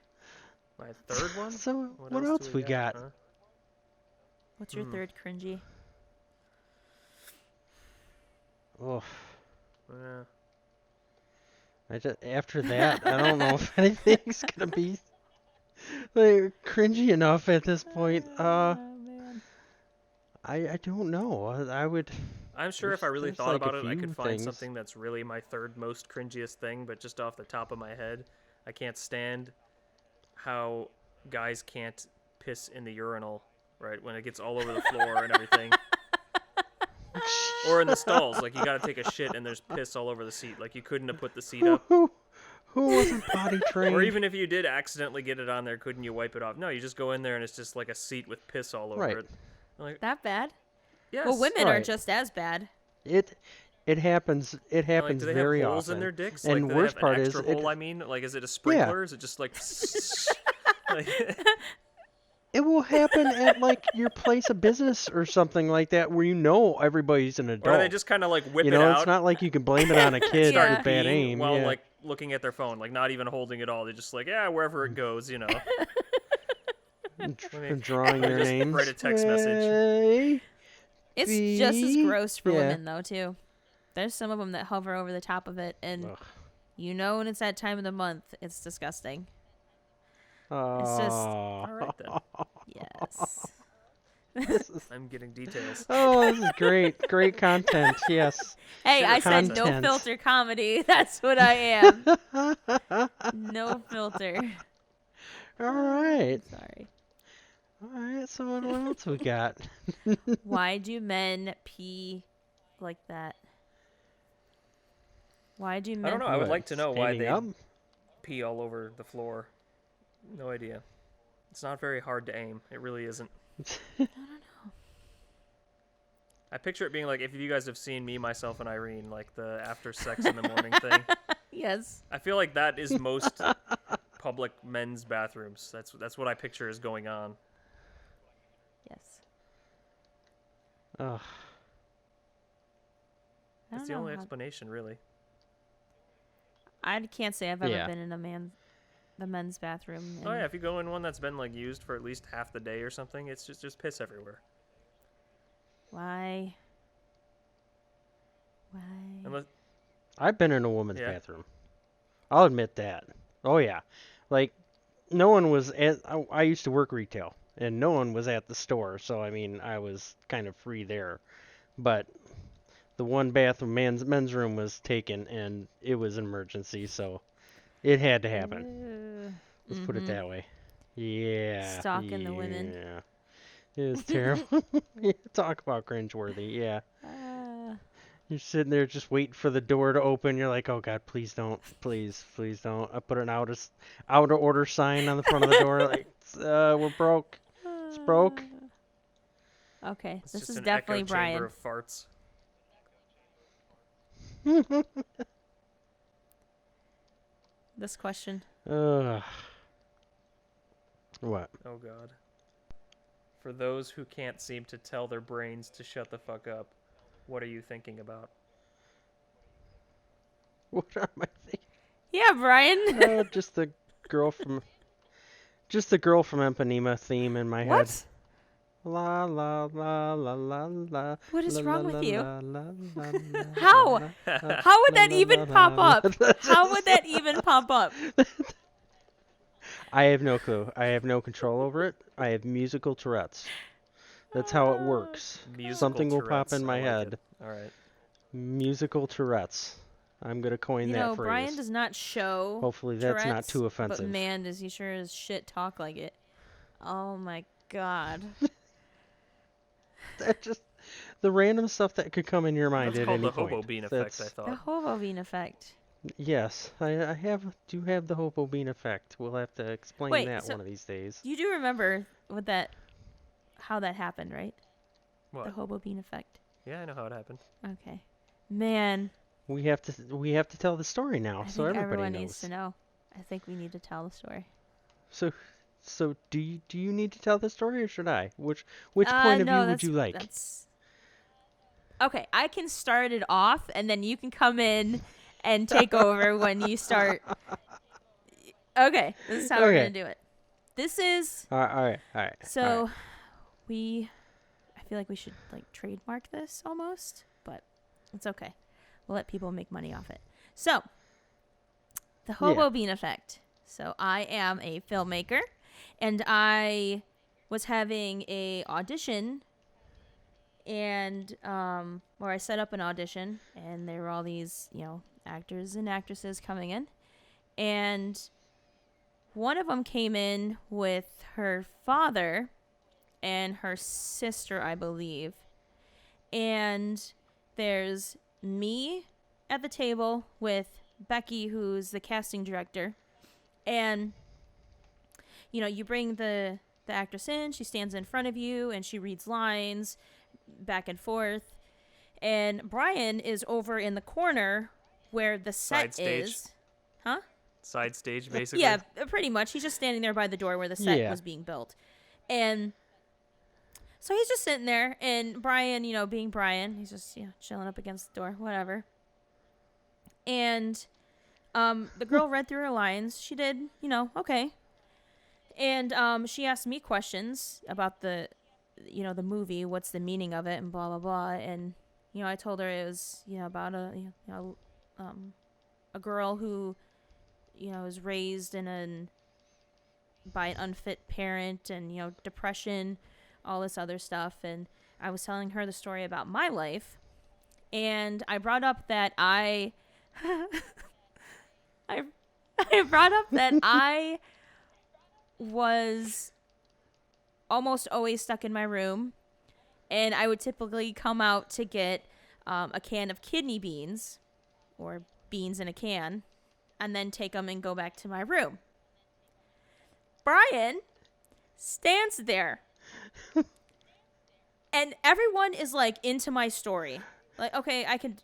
Speaker 3: My third one?
Speaker 4: So, what
Speaker 3: do
Speaker 4: else we got?
Speaker 3: Huh?
Speaker 2: third cringy?
Speaker 4: Oh,
Speaker 3: Yeah.
Speaker 4: after that, I don't know if anything's gonna be like cringy enough at this point.
Speaker 2: Oh man.
Speaker 4: I don't know. I would.
Speaker 3: I'm sure if I really
Speaker 4: There's
Speaker 3: thought
Speaker 4: like a
Speaker 3: about it, I
Speaker 4: few
Speaker 3: could find
Speaker 4: things.
Speaker 3: something that's really my third most cringiest thing, but just off the top of my head, I can't stand how guys can't piss in the urinal, right? When it gets all over the floor and everything. Or in the stalls, like you gotta take a shit and there's piss all over the seat. Like you couldn't have put the seat up.
Speaker 4: Who wasn't potty trained?
Speaker 3: Or even if you did accidentally get it on there, couldn't you wipe it off? No, you just go in there and it's just like a seat with piss all over
Speaker 4: Right.
Speaker 3: it. Like,
Speaker 2: That bad?
Speaker 3: yes.
Speaker 2: Well, women are
Speaker 4: Right.
Speaker 2: just as bad.
Speaker 4: It happens. It
Speaker 3: Like,
Speaker 4: happens
Speaker 3: do they
Speaker 4: very
Speaker 3: have holes
Speaker 4: often.
Speaker 3: in their dicks?
Speaker 4: And
Speaker 3: like, do they
Speaker 4: worst
Speaker 3: have
Speaker 4: part
Speaker 3: an
Speaker 4: is,
Speaker 3: extra hole, I mean? Like, is it a sprinkler? Is it just like... like
Speaker 4: it will happen at like your place of business or something like that, where you know everybody's an adult.
Speaker 3: or they just kind of like whip
Speaker 4: you
Speaker 3: it
Speaker 4: know,
Speaker 3: out.
Speaker 4: it's not like you can blame it on a kid
Speaker 2: Yeah.
Speaker 4: with bad
Speaker 3: peeing
Speaker 4: aim.
Speaker 3: while
Speaker 4: Yeah.
Speaker 3: like looking at their phone, like not even holding it all. They're just like, yeah, wherever it goes, you know.
Speaker 4: And
Speaker 3: me-
Speaker 4: drawing
Speaker 3: let me
Speaker 4: their
Speaker 3: just
Speaker 4: names.
Speaker 3: write a text message.
Speaker 4: A,
Speaker 2: It's just as
Speaker 4: B,
Speaker 2: gross for
Speaker 4: yeah.
Speaker 2: women, though, too. There's some of them that hover over the top of it, and
Speaker 4: Ugh.
Speaker 2: you know when it's that time of the month, it's disgusting.
Speaker 4: Oh.
Speaker 2: just-
Speaker 3: All right then.
Speaker 2: Yes.
Speaker 3: I'm getting details.
Speaker 4: Oh, this is great. Great content. Yes.
Speaker 2: Hey,
Speaker 3: Sure.
Speaker 2: I said no
Speaker 4: Content.
Speaker 2: filter comedy. That's what I am. No filter.
Speaker 4: All right.
Speaker 2: Sorry.
Speaker 4: All right. So what else we got?
Speaker 2: Why do men pee like that? Why do men?
Speaker 3: I don't know. I would
Speaker 4: What,
Speaker 3: like to know why
Speaker 4: standing
Speaker 3: they
Speaker 4: up?
Speaker 3: pee all over the floor. No idea. It's not very hard to aim. It really isn't. I picture it being like if you guys have seen Me, Myself, and Irene, like the after sex in the morning thing.
Speaker 2: Yes.
Speaker 3: I feel like that is most public men's bathrooms. That's what I picture is going on.
Speaker 2: Yes.
Speaker 4: Ugh.
Speaker 2: I
Speaker 3: That's
Speaker 2: don't
Speaker 3: the
Speaker 2: know
Speaker 3: only
Speaker 2: how-
Speaker 3: explanation, really.
Speaker 2: I can't say I've ever
Speaker 4: Yeah.
Speaker 2: been in the men's bathroom.
Speaker 3: Oh
Speaker 2: and-
Speaker 3: yeah, if you go in one that's been like used for at least half the day or something, it's just piss everywhere.
Speaker 2: Why? Why?
Speaker 3: Unless
Speaker 4: I've been in a woman's
Speaker 3: Yeah.
Speaker 4: bathroom. I'll admit that. Oh yeah. Like no one was at I used to work retail and no one was at the store, so I mean, I was kind of free there. But the one bathroom men's room was taken and it was an emergency, so it had to happen. Let's put it that way. Yeah.
Speaker 2: Stalking the women.
Speaker 4: Yeah. It was terrible. Yeah, talk about cringeworthy. Yeah. You're sitting there just waiting for the door to open. You're like, oh God, please don't, please don't. I put an out of order sign on the front of the door. Like, we're broke. It's broke.
Speaker 2: Okay,
Speaker 3: it's
Speaker 2: this
Speaker 3: just
Speaker 2: is
Speaker 3: an
Speaker 2: definitely
Speaker 3: echo
Speaker 2: Brian.
Speaker 3: chamber of farts.
Speaker 2: This question.
Speaker 4: Ugh. What?
Speaker 3: Oh god. For those who can't seem to tell their brains to shut the fuck up, what are you thinking about?
Speaker 4: What am I thinking?
Speaker 2: Yeah, Brian.
Speaker 4: Just the girl from Ipanema theme in my head.
Speaker 2: What?
Speaker 4: La la la la la la.
Speaker 2: What is
Speaker 4: la,
Speaker 2: wrong
Speaker 4: la,
Speaker 2: with you?
Speaker 4: la, la, la, la,
Speaker 2: How?
Speaker 4: la, la,
Speaker 2: How would
Speaker 4: la,
Speaker 2: that
Speaker 4: la,
Speaker 2: even
Speaker 4: la,
Speaker 2: pop
Speaker 4: la,
Speaker 2: up?
Speaker 4: la.
Speaker 2: How would that even pop up?
Speaker 4: I have no clue. I have no control over it. I have musical Tourette's. That's how it works.
Speaker 3: Musical
Speaker 4: Something will pop
Speaker 3: Tourette's,
Speaker 4: in my
Speaker 3: I like
Speaker 4: head.
Speaker 3: it. All right.
Speaker 4: Musical Tourette's. I'm gonna coin
Speaker 2: You
Speaker 4: that
Speaker 2: know,
Speaker 4: phrase.
Speaker 2: Brian does not show
Speaker 4: Hopefully that's not
Speaker 2: Tourette's,
Speaker 4: too offensive.
Speaker 2: but man, does he sure as shit talk like it. Oh my god.
Speaker 4: That just the random stuff that could come in your mind
Speaker 3: That's
Speaker 4: at
Speaker 3: called
Speaker 4: any
Speaker 3: the
Speaker 4: point.
Speaker 3: Hobo Bean Effect, I
Speaker 4: That's-
Speaker 2: The
Speaker 3: thought.
Speaker 2: Hobo Bean Effect.
Speaker 4: Yes, I do have the Hobo Bean Effect. We'll have to explain
Speaker 2: Wait,
Speaker 4: that
Speaker 2: so
Speaker 4: one of these days.
Speaker 2: You do remember how that happened, right?
Speaker 3: What?
Speaker 2: The Hobo Bean Effect.
Speaker 3: Yeah, I know how it happened.
Speaker 2: Okay. Man,
Speaker 4: We have to tell the story now,
Speaker 2: I
Speaker 4: so
Speaker 2: think
Speaker 4: everybody
Speaker 2: everyone
Speaker 4: knows.
Speaker 2: needs to know. I think we need to tell the story.
Speaker 4: So do you need to tell the story or should I? Which point of
Speaker 2: no,
Speaker 4: view would you like?
Speaker 2: That's okay. I can start it off, and then you can come in and take over when you start. Okay, this is how we're
Speaker 4: Okay.
Speaker 2: gonna do it. This is
Speaker 4: All right.
Speaker 2: so I feel like we should like trademark this almost, but it's okay. We'll let people make money off it. So, the Hobo Bean Effect. So I am a filmmaker, and I was having a audition, and where I set up an audition, and there were all these actors and actresses coming in, and one of them came in with her father and her sister, I believe, and there's me at the table with Becky, who's the casting director. And, you bring the actress in, she stands in front of you, and she reads lines back and forth. And Brian is over in the corner where the set
Speaker 3: Side stage.
Speaker 2: is. Huh?
Speaker 3: Side stage, basically.
Speaker 2: Yeah, pretty much. He's just standing there by the door where the set
Speaker 4: Yeah.
Speaker 2: was being built. And so he's just sitting there, and Brian, being Brian, he's just chilling up against the door, whatever. And the girl read through her lines. She did, okay. And she asked me questions about the movie, what's the meaning of it, and blah blah blah. And I told her it was about a girl who was raised by an unfit parent, and depression, all this other stuff. And I was telling her the story about my life, and I brought up that I brought up that I was almost always stuck in my room, and I would typically come out to get a can of kidney beans, or beans in a can, and then take them and go back to my room. Brian stands there, and everyone is like into my story. Like, okay, I could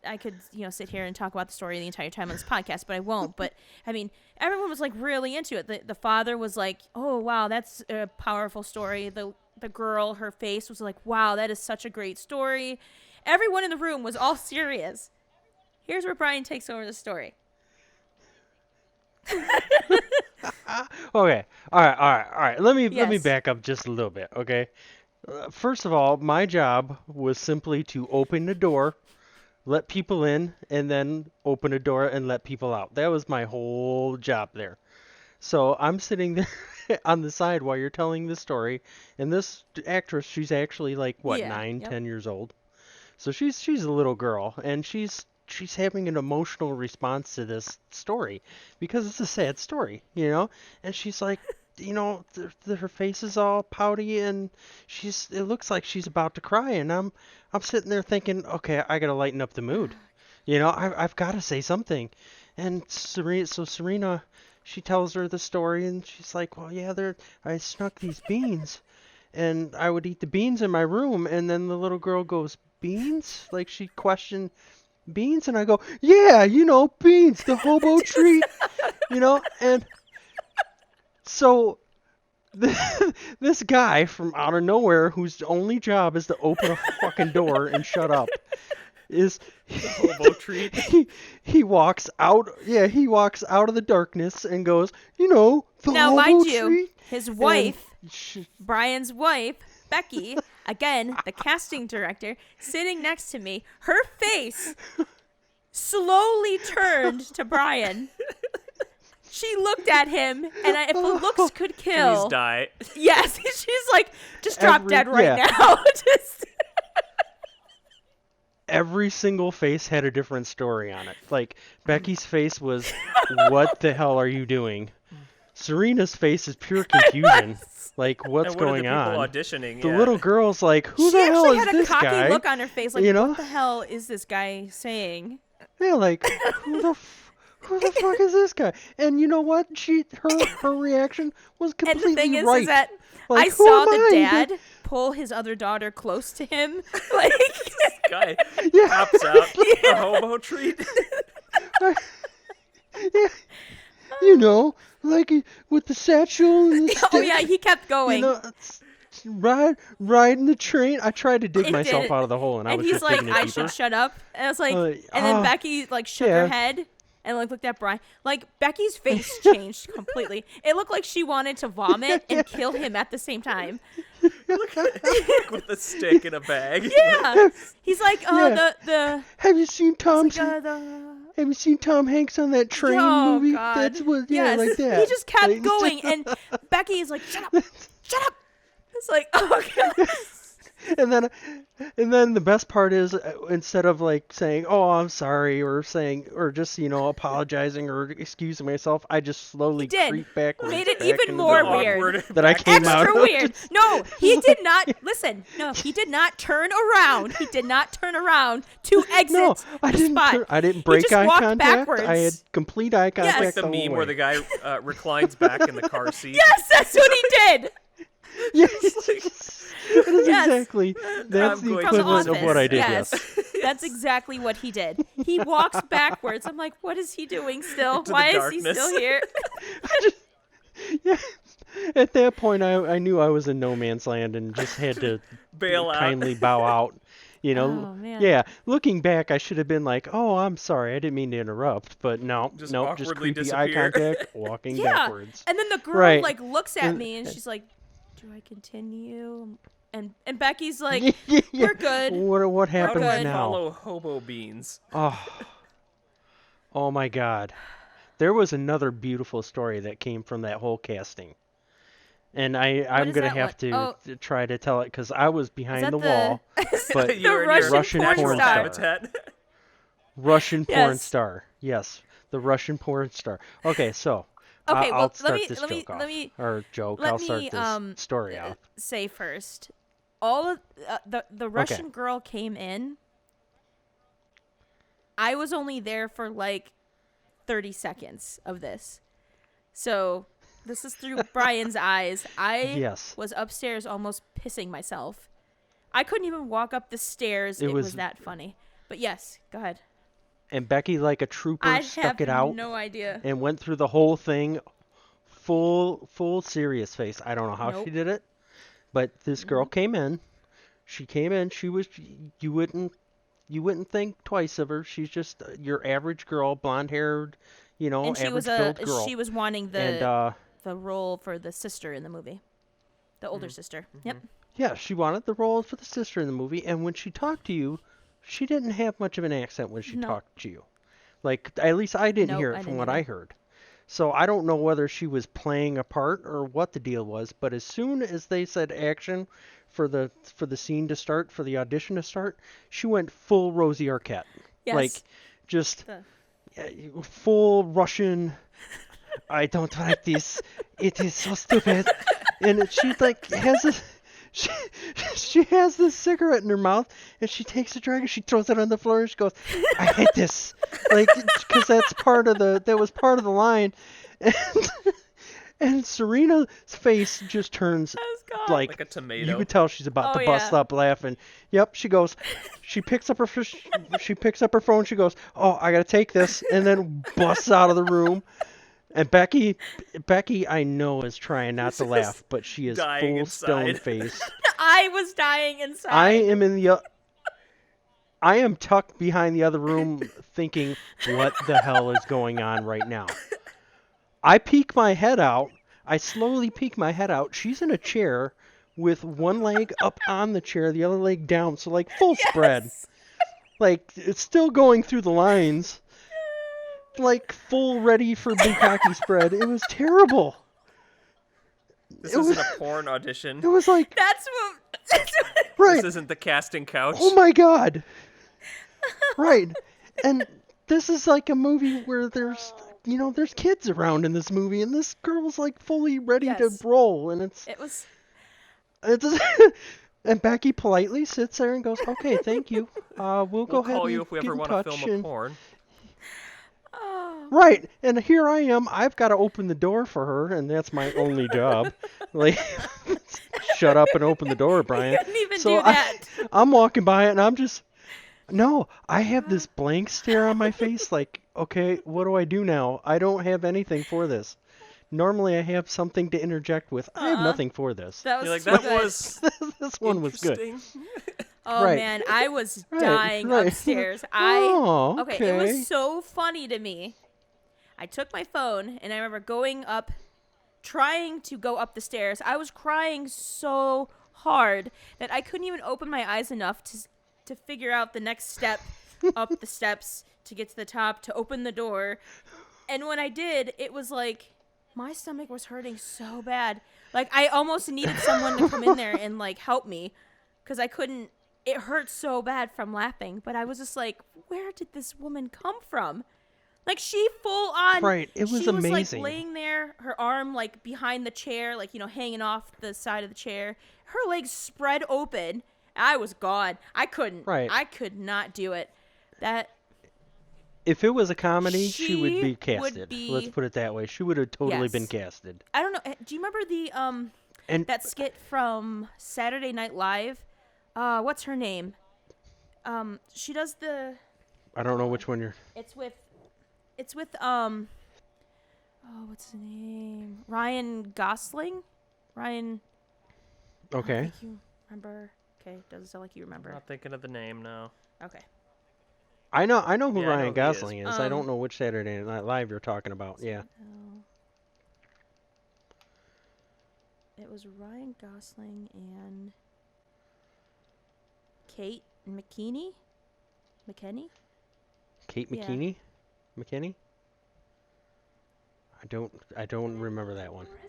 Speaker 2: sit here and talk about the story the entire time on this podcast, but I won't. But I mean, everyone was like really into it. The father was like, "Oh wow, that's a powerful story." The girl, her face was like, "Wow, that is such a great story." Everyone in the room was all serious. Here's where Brian takes over the story.
Speaker 4: Okay. All right. Let me
Speaker 2: Yes.
Speaker 4: back up just a little bit, okay? First of all, my job was simply to open the door, let people in, and then open a door and let people out. That was my whole job there. So I'm sitting there on the side while you're telling the story, and this actress, she's actually like what,
Speaker 2: Yeah,
Speaker 4: 9,
Speaker 2: yep.
Speaker 4: 10 years old. So she's a little girl, and she's having an emotional response to this story because it's a sad story, And she's like, her face is all pouty, and it looks like she's about to cry, and I'm sitting there thinking, okay, I gotta lighten up the mood, I've got to say something. And Serena, she tells her the story, and she's like, well, yeah, I snuck these beans, and I would eat the beans in my room. And then the little girl goes, beans? Like she questioned beans, and I go, yeah, beans, the hobo treat, and so this guy from out of nowhere, whose only job is to open a fucking door and shut up, is
Speaker 3: Hobo treat.
Speaker 4: he walks out. Yeah, he walks out of the darkness and goes, the
Speaker 2: Now,
Speaker 4: hobo
Speaker 2: mind you,
Speaker 4: tree.
Speaker 2: his wife,
Speaker 4: And
Speaker 2: Brian's wife, Becky, again, the casting director, sitting next to me, her face slowly turned to Brian. She looked at him, and if looks could kill,
Speaker 3: Please die.
Speaker 2: yes, she's like, just drop dead right
Speaker 4: yeah.
Speaker 2: now. Just
Speaker 4: every single face had a different story on it. Like, Becky's face was, what the hell are you doing? Serena's face is pure confusion. Like, what's
Speaker 3: And what
Speaker 4: going
Speaker 3: are the people
Speaker 4: on?
Speaker 3: auditioning?
Speaker 4: The
Speaker 3: Yeah.
Speaker 4: little girl's like, who
Speaker 2: she
Speaker 4: the hell
Speaker 2: actually
Speaker 4: is
Speaker 2: had a
Speaker 4: this
Speaker 2: cocky
Speaker 4: guy?
Speaker 2: look on her face, like,
Speaker 4: You know?
Speaker 2: what the hell is this guy saying?
Speaker 4: Yeah, like, who the fuck is this guy? And you know what? Her reaction was
Speaker 2: And
Speaker 4: completely
Speaker 2: the thing is
Speaker 4: right.
Speaker 2: that
Speaker 4: Like,
Speaker 2: I
Speaker 4: who
Speaker 2: saw
Speaker 4: am
Speaker 2: the
Speaker 4: I?
Speaker 2: dad pull his other daughter close to him, like.
Speaker 3: Guy
Speaker 4: Yeah.
Speaker 3: pops out the hobo treat.
Speaker 4: Yeah, like with the satchel and the stick.
Speaker 2: Oh yeah, he kept going.
Speaker 4: Riding the train. I tried to dig
Speaker 2: It
Speaker 4: myself
Speaker 2: did.
Speaker 4: out of the hole, and I
Speaker 2: And
Speaker 4: was
Speaker 2: he's
Speaker 4: just
Speaker 2: like,
Speaker 4: digging it
Speaker 2: I
Speaker 4: deeper.
Speaker 2: should shut up. And I was like,
Speaker 4: Like,
Speaker 2: and then
Speaker 4: ah,
Speaker 2: Becky like shook
Speaker 4: yeah.
Speaker 2: her head and like looked at Brian. Like Becky's face changed completely. It looked like she wanted to vomit and kill him at the same time.
Speaker 3: With a stick in a bag.
Speaker 2: Yeah, he's like,
Speaker 4: Yeah.
Speaker 2: the
Speaker 4: Have you seen Tom?
Speaker 2: like,
Speaker 4: Have you seen Tom Hanks on that train
Speaker 2: oh
Speaker 4: movie?
Speaker 2: God.
Speaker 4: That's what. Yeah,
Speaker 2: Yes.
Speaker 4: like that.
Speaker 2: He just kept
Speaker 4: Like,
Speaker 2: going, and Becky is like, shut up, shut up. It's like, oh God.
Speaker 4: And then the best part is, instead of like saying, "Oh, I'm sorry," or just apologizing or excusing myself, I just slowly
Speaker 2: did.
Speaker 4: creep backwards.
Speaker 2: Made it
Speaker 4: back
Speaker 2: even
Speaker 4: into
Speaker 2: more
Speaker 4: the hole
Speaker 2: weird.
Speaker 4: that I came out
Speaker 2: Extra
Speaker 4: of.
Speaker 2: weird. No, he did not. Listen, no, he did not turn around. He did not turn around to exit
Speaker 4: No, I
Speaker 2: the
Speaker 4: didn't.
Speaker 2: spot.
Speaker 4: I didn't
Speaker 2: He
Speaker 4: break
Speaker 2: just
Speaker 4: eye
Speaker 2: walked
Speaker 4: contact.
Speaker 2: backwards.
Speaker 4: I had complete eye contact.
Speaker 3: Like the
Speaker 4: whole
Speaker 3: meme
Speaker 4: way.
Speaker 3: where the guy reclines back in the car seat.
Speaker 2: Yes, that's what he did.
Speaker 4: Yes, that is
Speaker 2: Yes.
Speaker 4: exactly. That's
Speaker 3: I'm
Speaker 4: the
Speaker 3: going to
Speaker 4: equivalent of
Speaker 2: office.
Speaker 4: what I did.
Speaker 2: Yes.
Speaker 4: Yes.
Speaker 2: That's exactly what he did. He walks backwards. I'm like, what is he doing still?
Speaker 3: Into the
Speaker 2: Why is he
Speaker 3: darkness.
Speaker 2: still here?
Speaker 4: Yeah. At that point, I knew I was in no man's land and just had to
Speaker 3: Bail out.
Speaker 4: kindly bow out.
Speaker 2: Oh, man.
Speaker 4: Yeah. Looking back, I should have been like, "Oh, I'm sorry, I didn't mean to interrupt," but no,
Speaker 3: Just
Speaker 4: nope, just
Speaker 3: awkwardly
Speaker 4: creepy eye
Speaker 3: disappear.
Speaker 4: contact, walking
Speaker 2: Yeah.
Speaker 4: backwards.
Speaker 2: And then the girl
Speaker 4: Right.
Speaker 2: like looks at
Speaker 4: And-
Speaker 2: me and she's like, do I continue? And Becky's like,
Speaker 4: Yeah.
Speaker 2: we're good.
Speaker 4: What
Speaker 3: How do
Speaker 4: happens
Speaker 3: I
Speaker 2: good.
Speaker 4: now?
Speaker 3: follow hobo beans?
Speaker 4: Oh my God. There was another beautiful story that came from that whole casting. And I'm
Speaker 2: is
Speaker 4: going to
Speaker 2: that
Speaker 4: have
Speaker 2: one?
Speaker 4: to try to tell it because I was
Speaker 2: Is
Speaker 4: behind
Speaker 2: that
Speaker 4: the wall. But
Speaker 3: You were in your
Speaker 2: Russian
Speaker 4: porn
Speaker 3: natural
Speaker 4: star.
Speaker 3: habitat.
Speaker 4: Russian porn
Speaker 2: Yes.
Speaker 4: star. Yes, the Russian porn star. Okay, so
Speaker 2: Okay,
Speaker 4: I'll
Speaker 2: well,
Speaker 4: start this
Speaker 2: let me
Speaker 4: joke off.
Speaker 2: let
Speaker 4: I'll start
Speaker 2: me
Speaker 4: this story off.
Speaker 2: say first. All of the Russian girl came in. I was only there for like 30 seconds of this. So, this is through Brian's eyes. I
Speaker 4: Yes.
Speaker 2: was upstairs almost pissing myself. I couldn't even walk up the stairs. It was
Speaker 4: was-
Speaker 2: that funny. But yes, go ahead.
Speaker 4: And Becky, like a trooper,
Speaker 2: I
Speaker 4: stuck
Speaker 2: have
Speaker 4: it out
Speaker 2: no idea.
Speaker 4: and went through the whole thing full serious face. I don't know how
Speaker 2: Nope.
Speaker 4: she did it, but this girl came in. She came in. She was you wouldn't think twice of her. She's just your average girl, blonde-haired,
Speaker 2: And she
Speaker 4: average
Speaker 2: was
Speaker 4: built girl.
Speaker 2: she was wanting
Speaker 4: and
Speaker 2: the role for the sister in the movie. The older sister. Yep.
Speaker 4: yeah, she wanted the role for the sister in the movie, and when she talked to you, she didn't have much of an accent when she
Speaker 2: No.
Speaker 4: talked to you. Like, at least I didn't
Speaker 2: Nope,
Speaker 4: hear
Speaker 2: I
Speaker 4: it from
Speaker 2: didn't
Speaker 4: what I
Speaker 2: either.
Speaker 4: heard. So I don't know whether she was playing a part or what the deal was, but as soon as they said action for the scene to start, for the audition to start, she went full Rosie Arquette.
Speaker 2: Yes.
Speaker 4: Like, just
Speaker 2: The-
Speaker 4: full Russian. I don't like this. It is so stupid. And she's like has this. She has this cigarette in her mouth, and she takes a drag and she throws it on the floor and she goes, "I hate this," like because that was part of the line, and Serena's face just turns
Speaker 2: gone.
Speaker 4: like
Speaker 3: Like a tomato.
Speaker 4: you could tell she's about
Speaker 2: Oh,
Speaker 4: to bust
Speaker 2: yeah.
Speaker 4: up laughing. Yep, she goes. She picks up her phone. She goes, "Oh, I gotta take this," and then busts out of the room. And Becky, I know is trying not to laugh, but she is
Speaker 3: dying
Speaker 4: full
Speaker 3: inside.
Speaker 4: stone faced.
Speaker 2: I was dying inside.
Speaker 4: I am tucked behind the other room, thinking, what the hell is going on right now? I peek my head out. I slowly peek my head out. She's in a chair with one leg up on the chair, the other leg down, so like full spread. Like it's still going through the lines. Like full ready for bukkake spread. It was terrible.
Speaker 3: This isn't a porn audition.
Speaker 4: It was like
Speaker 2: That's what
Speaker 4: right.
Speaker 3: This isn't the casting couch.
Speaker 4: Oh my god. Right. And this is like a movie where there's kids around in this movie, and this girl's like fully ready to
Speaker 2: Yes.
Speaker 4: roll, and
Speaker 2: it was.
Speaker 4: it's and Becky politely sits there and goes, "Okay, thank you. We'll go
Speaker 3: We'll
Speaker 4: ahead
Speaker 3: call
Speaker 4: and
Speaker 3: you if we
Speaker 4: get
Speaker 3: ever
Speaker 4: in
Speaker 3: want to
Speaker 4: touch."
Speaker 3: film a
Speaker 4: And-
Speaker 3: porn.
Speaker 2: Oh.
Speaker 4: Right, and here I am. I've got to open the door for her, and that's my only job. Like, shut up and open the door, Brian.
Speaker 2: You couldn't even
Speaker 4: So
Speaker 2: do that.
Speaker 4: I'm walking by it, and I'm just, no, I have this blank stare on my face. Like, okay, what do I do now? I don't have anything for this. Normally, I have something to interject with. I have nothing for this.
Speaker 2: That was
Speaker 3: You're like,
Speaker 2: too
Speaker 3: that
Speaker 2: good.
Speaker 3: was
Speaker 4: This one was good.
Speaker 3: interesting.
Speaker 2: Oh
Speaker 4: Right.
Speaker 2: man, I was
Speaker 4: Right,
Speaker 2: dying
Speaker 4: right.
Speaker 2: upstairs.
Speaker 4: Oh,
Speaker 2: Okay, it
Speaker 4: okay.
Speaker 2: was so funny to me. I took my phone and I remember going up, trying to go up the stairs. I was crying so hard that I couldn't even open my eyes enough to figure out the next step up the steps to get to the top to open the door. And when I did, it was like my stomach was hurting so bad. Like I almost needed someone to come in there and like help me because I couldn't. It hurt so bad from laughing, but I was just like, where did this woman come from? Like she full on.
Speaker 4: Right, it was
Speaker 2: she was
Speaker 4: amazing.
Speaker 2: like laying there, her arm like behind the chair, like hanging off the side of the chair. Her legs spread open. I was gone. I couldn't.
Speaker 4: Right.
Speaker 2: I could not do it. That
Speaker 4: If it was a comedy, she would
Speaker 2: She
Speaker 4: be
Speaker 2: would
Speaker 4: casted.
Speaker 2: be-
Speaker 4: Let's put it that way. She would have totally
Speaker 2: Yes.
Speaker 4: been casted.
Speaker 2: I don't know. Do you remember the
Speaker 4: And
Speaker 2: that skit from Saturday Night Live? What's her name? She does the.
Speaker 4: I don't know which one you're.
Speaker 2: It's with oh, what's his name? Ryan Gosling. Ryan. I don't
Speaker 4: Okay.
Speaker 2: think you remember. Okay, doesn't sound like you remember.
Speaker 3: Not thinking of the name now.
Speaker 2: Okay.
Speaker 4: I know who
Speaker 3: Yeah, I know
Speaker 4: Ryan
Speaker 3: who he is.
Speaker 4: Gosling is. I don't know which Saturday Night Live you're talking about. Yeah.
Speaker 2: Oh. It was Ryan Gosling and Kate McKinney. McKinney?
Speaker 4: Kate
Speaker 2: Yeah.
Speaker 4: McKinney? McKinney? I don't remember that one.
Speaker 6: With the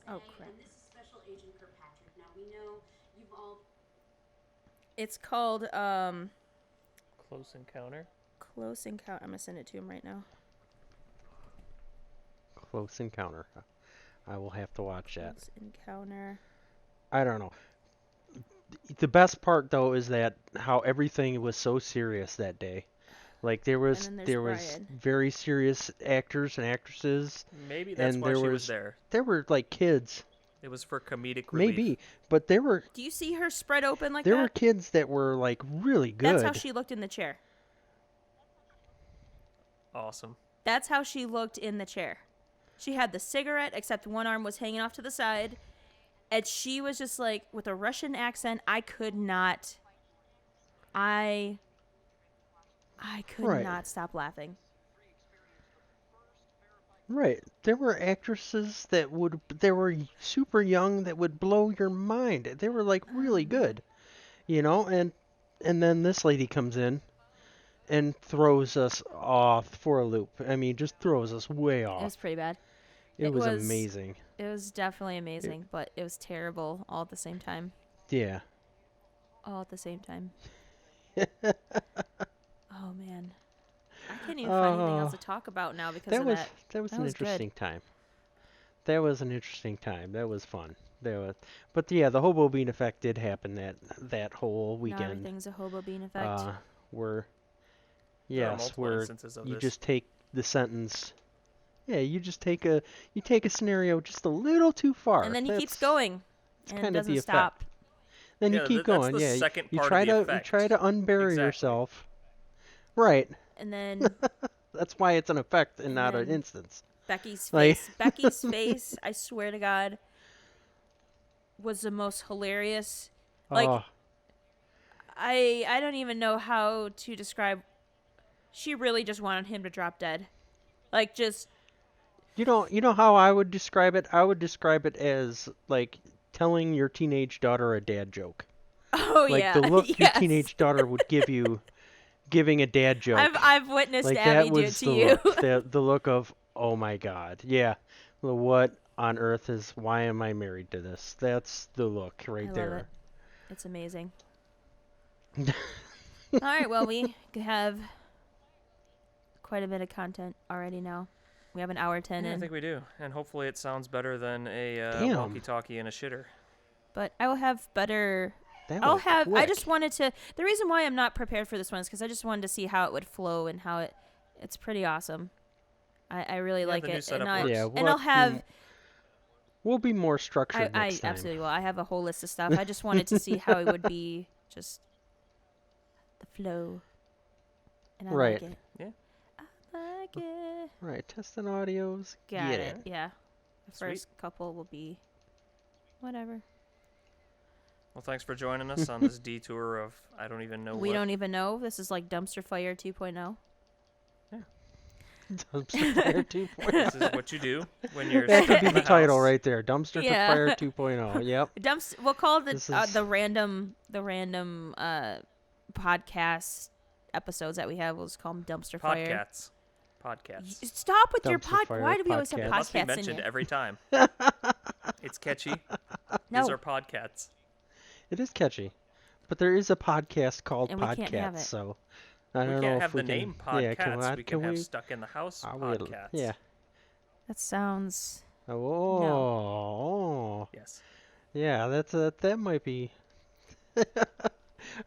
Speaker 6: NSA,
Speaker 2: Oh, crap.
Speaker 6: and this is Special Agent Kirkpatrick. Now we know you've all
Speaker 2: It's called
Speaker 3: Close Encounter.
Speaker 2: Close Encounter. I'm gonna send it to him right now.
Speaker 4: Close Encounter. I will have to watch that.
Speaker 2: Close Encounter.
Speaker 4: I don't know. The best part though is that how everything was so serious that day. Like there was
Speaker 2: then there's
Speaker 4: there was
Speaker 2: Brian.
Speaker 4: very serious actors and actresses.
Speaker 3: Maybe that's
Speaker 4: And
Speaker 3: why
Speaker 4: there
Speaker 3: she was
Speaker 4: was-
Speaker 3: there.
Speaker 4: There were like kids,
Speaker 3: It was for comedic relief.
Speaker 4: maybe, but there were
Speaker 2: Do you see her spread open like
Speaker 4: there
Speaker 2: that?
Speaker 4: were kids that were like really good.
Speaker 2: That's how she looked in the chair.
Speaker 3: Awesome.
Speaker 2: That's how she looked in the chair. She had the cigarette, except one arm was hanging off to the side. And she was just like, with a Russian accent, I could not. I could
Speaker 4: Right.
Speaker 2: not stop laughing.
Speaker 4: Right. There were actresses that they were super young that would blow your mind. They were like really good. And then this lady comes in and throws us off for a loop. I mean, just throws us way
Speaker 2: It was
Speaker 4: off.
Speaker 2: pretty bad.
Speaker 4: It
Speaker 2: it
Speaker 4: was
Speaker 2: was-
Speaker 4: amazing.
Speaker 2: It was definitely amazing, but it was terrible all at the same time.
Speaker 4: Yeah.
Speaker 2: All at the same time. Oh, man. I can't even find anything else to talk about now because
Speaker 4: That
Speaker 2: of
Speaker 4: was
Speaker 2: that.
Speaker 4: that was
Speaker 2: That
Speaker 4: an
Speaker 2: was good.
Speaker 4: interesting time. That was an interesting time. That was fun. But yeah, the Hobo Bean Effect did happen that whole
Speaker 2: Now
Speaker 4: weekend.
Speaker 2: everything's a Hobo Bean Effect.
Speaker 4: Where
Speaker 3: There are
Speaker 4: yes,
Speaker 3: multiple
Speaker 4: where
Speaker 3: instances of
Speaker 4: you
Speaker 3: this.
Speaker 4: just take the sentence. Yeah, you take a scenario just a little too far.
Speaker 2: and then he keeps
Speaker 4: That's-
Speaker 2: going. And it
Speaker 4: kind of the
Speaker 2: doesn't
Speaker 4: effect.
Speaker 2: stop.
Speaker 4: Then
Speaker 3: Yeah,
Speaker 4: you keep
Speaker 3: that's
Speaker 4: going.
Speaker 3: the
Speaker 4: Yeah,
Speaker 3: second
Speaker 4: you
Speaker 3: part of
Speaker 4: try
Speaker 3: the
Speaker 4: to
Speaker 3: effect.
Speaker 4: you try to unbury
Speaker 3: Exactly.
Speaker 4: yourself. Right.
Speaker 2: And then
Speaker 4: That's why it's an effect and not an
Speaker 2: then-
Speaker 4: instance.
Speaker 2: Becky's
Speaker 4: Like-
Speaker 2: face. Becky's face, I swear to God, was the most hilarious. Like,
Speaker 4: Oh,
Speaker 2: I don't even know how to describe. She really just wanted him to drop dead. Like, just,
Speaker 4: you know how I would describe it? I would describe it as like telling your teenage daughter a dad joke.
Speaker 2: oh
Speaker 4: Like
Speaker 2: yeah.
Speaker 4: the look your
Speaker 2: yes.
Speaker 4: teenage daughter would give you giving a dad joke.
Speaker 2: I've witnessed
Speaker 4: Like
Speaker 2: Abby
Speaker 4: that
Speaker 2: do it
Speaker 4: was
Speaker 2: to
Speaker 4: the
Speaker 2: you.
Speaker 4: look. The look of, oh my God. Yeah. Well, what on earth is, why am I married to this? That's the look right
Speaker 2: I love
Speaker 4: there.
Speaker 2: it. It's amazing. All right, well, we have quite a bit of content already now. We have an hour 10
Speaker 3: Yeah, I
Speaker 2: in.
Speaker 3: think we do, and hopefully it sounds better than a
Speaker 4: Damn.
Speaker 3: walkie-talkie and a shitter.
Speaker 2: But I will have better.
Speaker 4: That
Speaker 2: I'll
Speaker 4: was
Speaker 2: have. I
Speaker 4: quick.
Speaker 2: just wanted to. The reason why I'm not prepared for this one is because I just wanted to see how it would flow and how it's pretty awesome. I really like
Speaker 3: the new
Speaker 2: it,
Speaker 3: setup
Speaker 2: and
Speaker 3: works.
Speaker 4: Yeah,
Speaker 2: and I'll have.
Speaker 4: We'll be more structured
Speaker 2: I
Speaker 4: next time.
Speaker 2: absolutely will. I have a whole list of stuff. I just wanted to see how it would be, just the flow. And I
Speaker 4: Right.
Speaker 2: like it.
Speaker 3: Yeah.
Speaker 2: I like it.
Speaker 4: Right, testing audios.
Speaker 2: Got
Speaker 4: Get
Speaker 2: it. Yeah. The
Speaker 3: Sweet.
Speaker 2: first couple will be whatever.
Speaker 3: Well, thanks for joining us on this detour of I don't even know
Speaker 2: We
Speaker 3: what.
Speaker 2: don't even know. This is like Dumpster Fire 2.0.
Speaker 4: Dumpster Fire 2.0.
Speaker 3: This is what you do when you're
Speaker 4: That
Speaker 3: stuck
Speaker 4: could be
Speaker 3: in
Speaker 4: the title
Speaker 3: house.
Speaker 4: right there. Dumpster
Speaker 2: Yeah.
Speaker 4: Fire 2.0. Yep.
Speaker 2: We'll call
Speaker 4: This
Speaker 2: it
Speaker 4: is-
Speaker 2: the random podcast episodes that we have. We'll just call them Dumpster Fire.
Speaker 3: Podcasts.
Speaker 2: Stop with your
Speaker 4: Dumpster Fire
Speaker 2: Why do we always have
Speaker 4: podcast.
Speaker 3: It must be
Speaker 2: podcasts in
Speaker 3: mentioned
Speaker 2: here?
Speaker 3: every time. It's catchy.
Speaker 2: No.
Speaker 3: These are podcasts.
Speaker 4: It is catchy. But there is a podcast called
Speaker 2: And we can't have
Speaker 4: Podcast,
Speaker 2: it.
Speaker 4: so I
Speaker 3: We
Speaker 4: don't know
Speaker 3: can't
Speaker 4: if
Speaker 3: have
Speaker 4: we
Speaker 3: the
Speaker 4: can.
Speaker 3: name
Speaker 4: Yeah,
Speaker 3: podcasts. We can have
Speaker 4: we?
Speaker 3: Stuck in the House
Speaker 4: I will.
Speaker 3: podcasts.
Speaker 4: Yeah.
Speaker 2: That sounds.
Speaker 4: Oh.
Speaker 3: Yes.
Speaker 4: Yeah, that might be.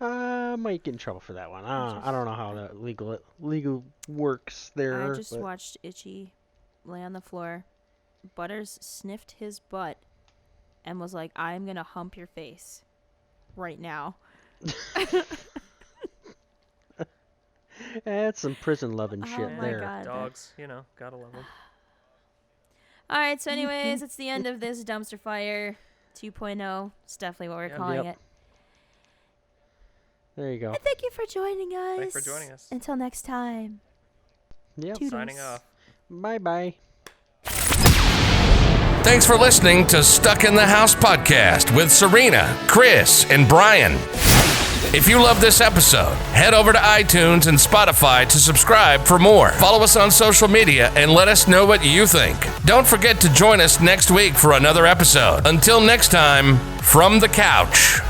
Speaker 4: I might get in trouble for that one. I don't know how that legal works there.
Speaker 2: I just
Speaker 4: but-
Speaker 2: watched Itchy lay on the floor. Butters sniffed his butt and was like, "I'm gonna hump your face right now."
Speaker 4: That's some prison loving
Speaker 2: Oh
Speaker 4: shit
Speaker 2: my
Speaker 4: there.
Speaker 2: God.
Speaker 3: Dogs, gotta love them.
Speaker 2: All right, so anyways, it's the end of this Dumpster Fire 2.0. It's definitely what we're
Speaker 3: Yep.
Speaker 2: calling
Speaker 4: Yep.
Speaker 2: it.
Speaker 4: There you go.
Speaker 2: And thank you for joining us.
Speaker 3: Thanks for joining us.
Speaker 2: Until next time.
Speaker 4: Yep.
Speaker 2: Toodles.
Speaker 3: Signing off.
Speaker 4: Bye bye.
Speaker 1: Thanks for listening to Stuck in the House podcast with Serena, Chris, and Brian. If you love this episode, head over to iTunes and Spotify to subscribe for more. Follow us on social media and let us know what you think. Don't forget to join us next week for another episode. Until next time, from the couch.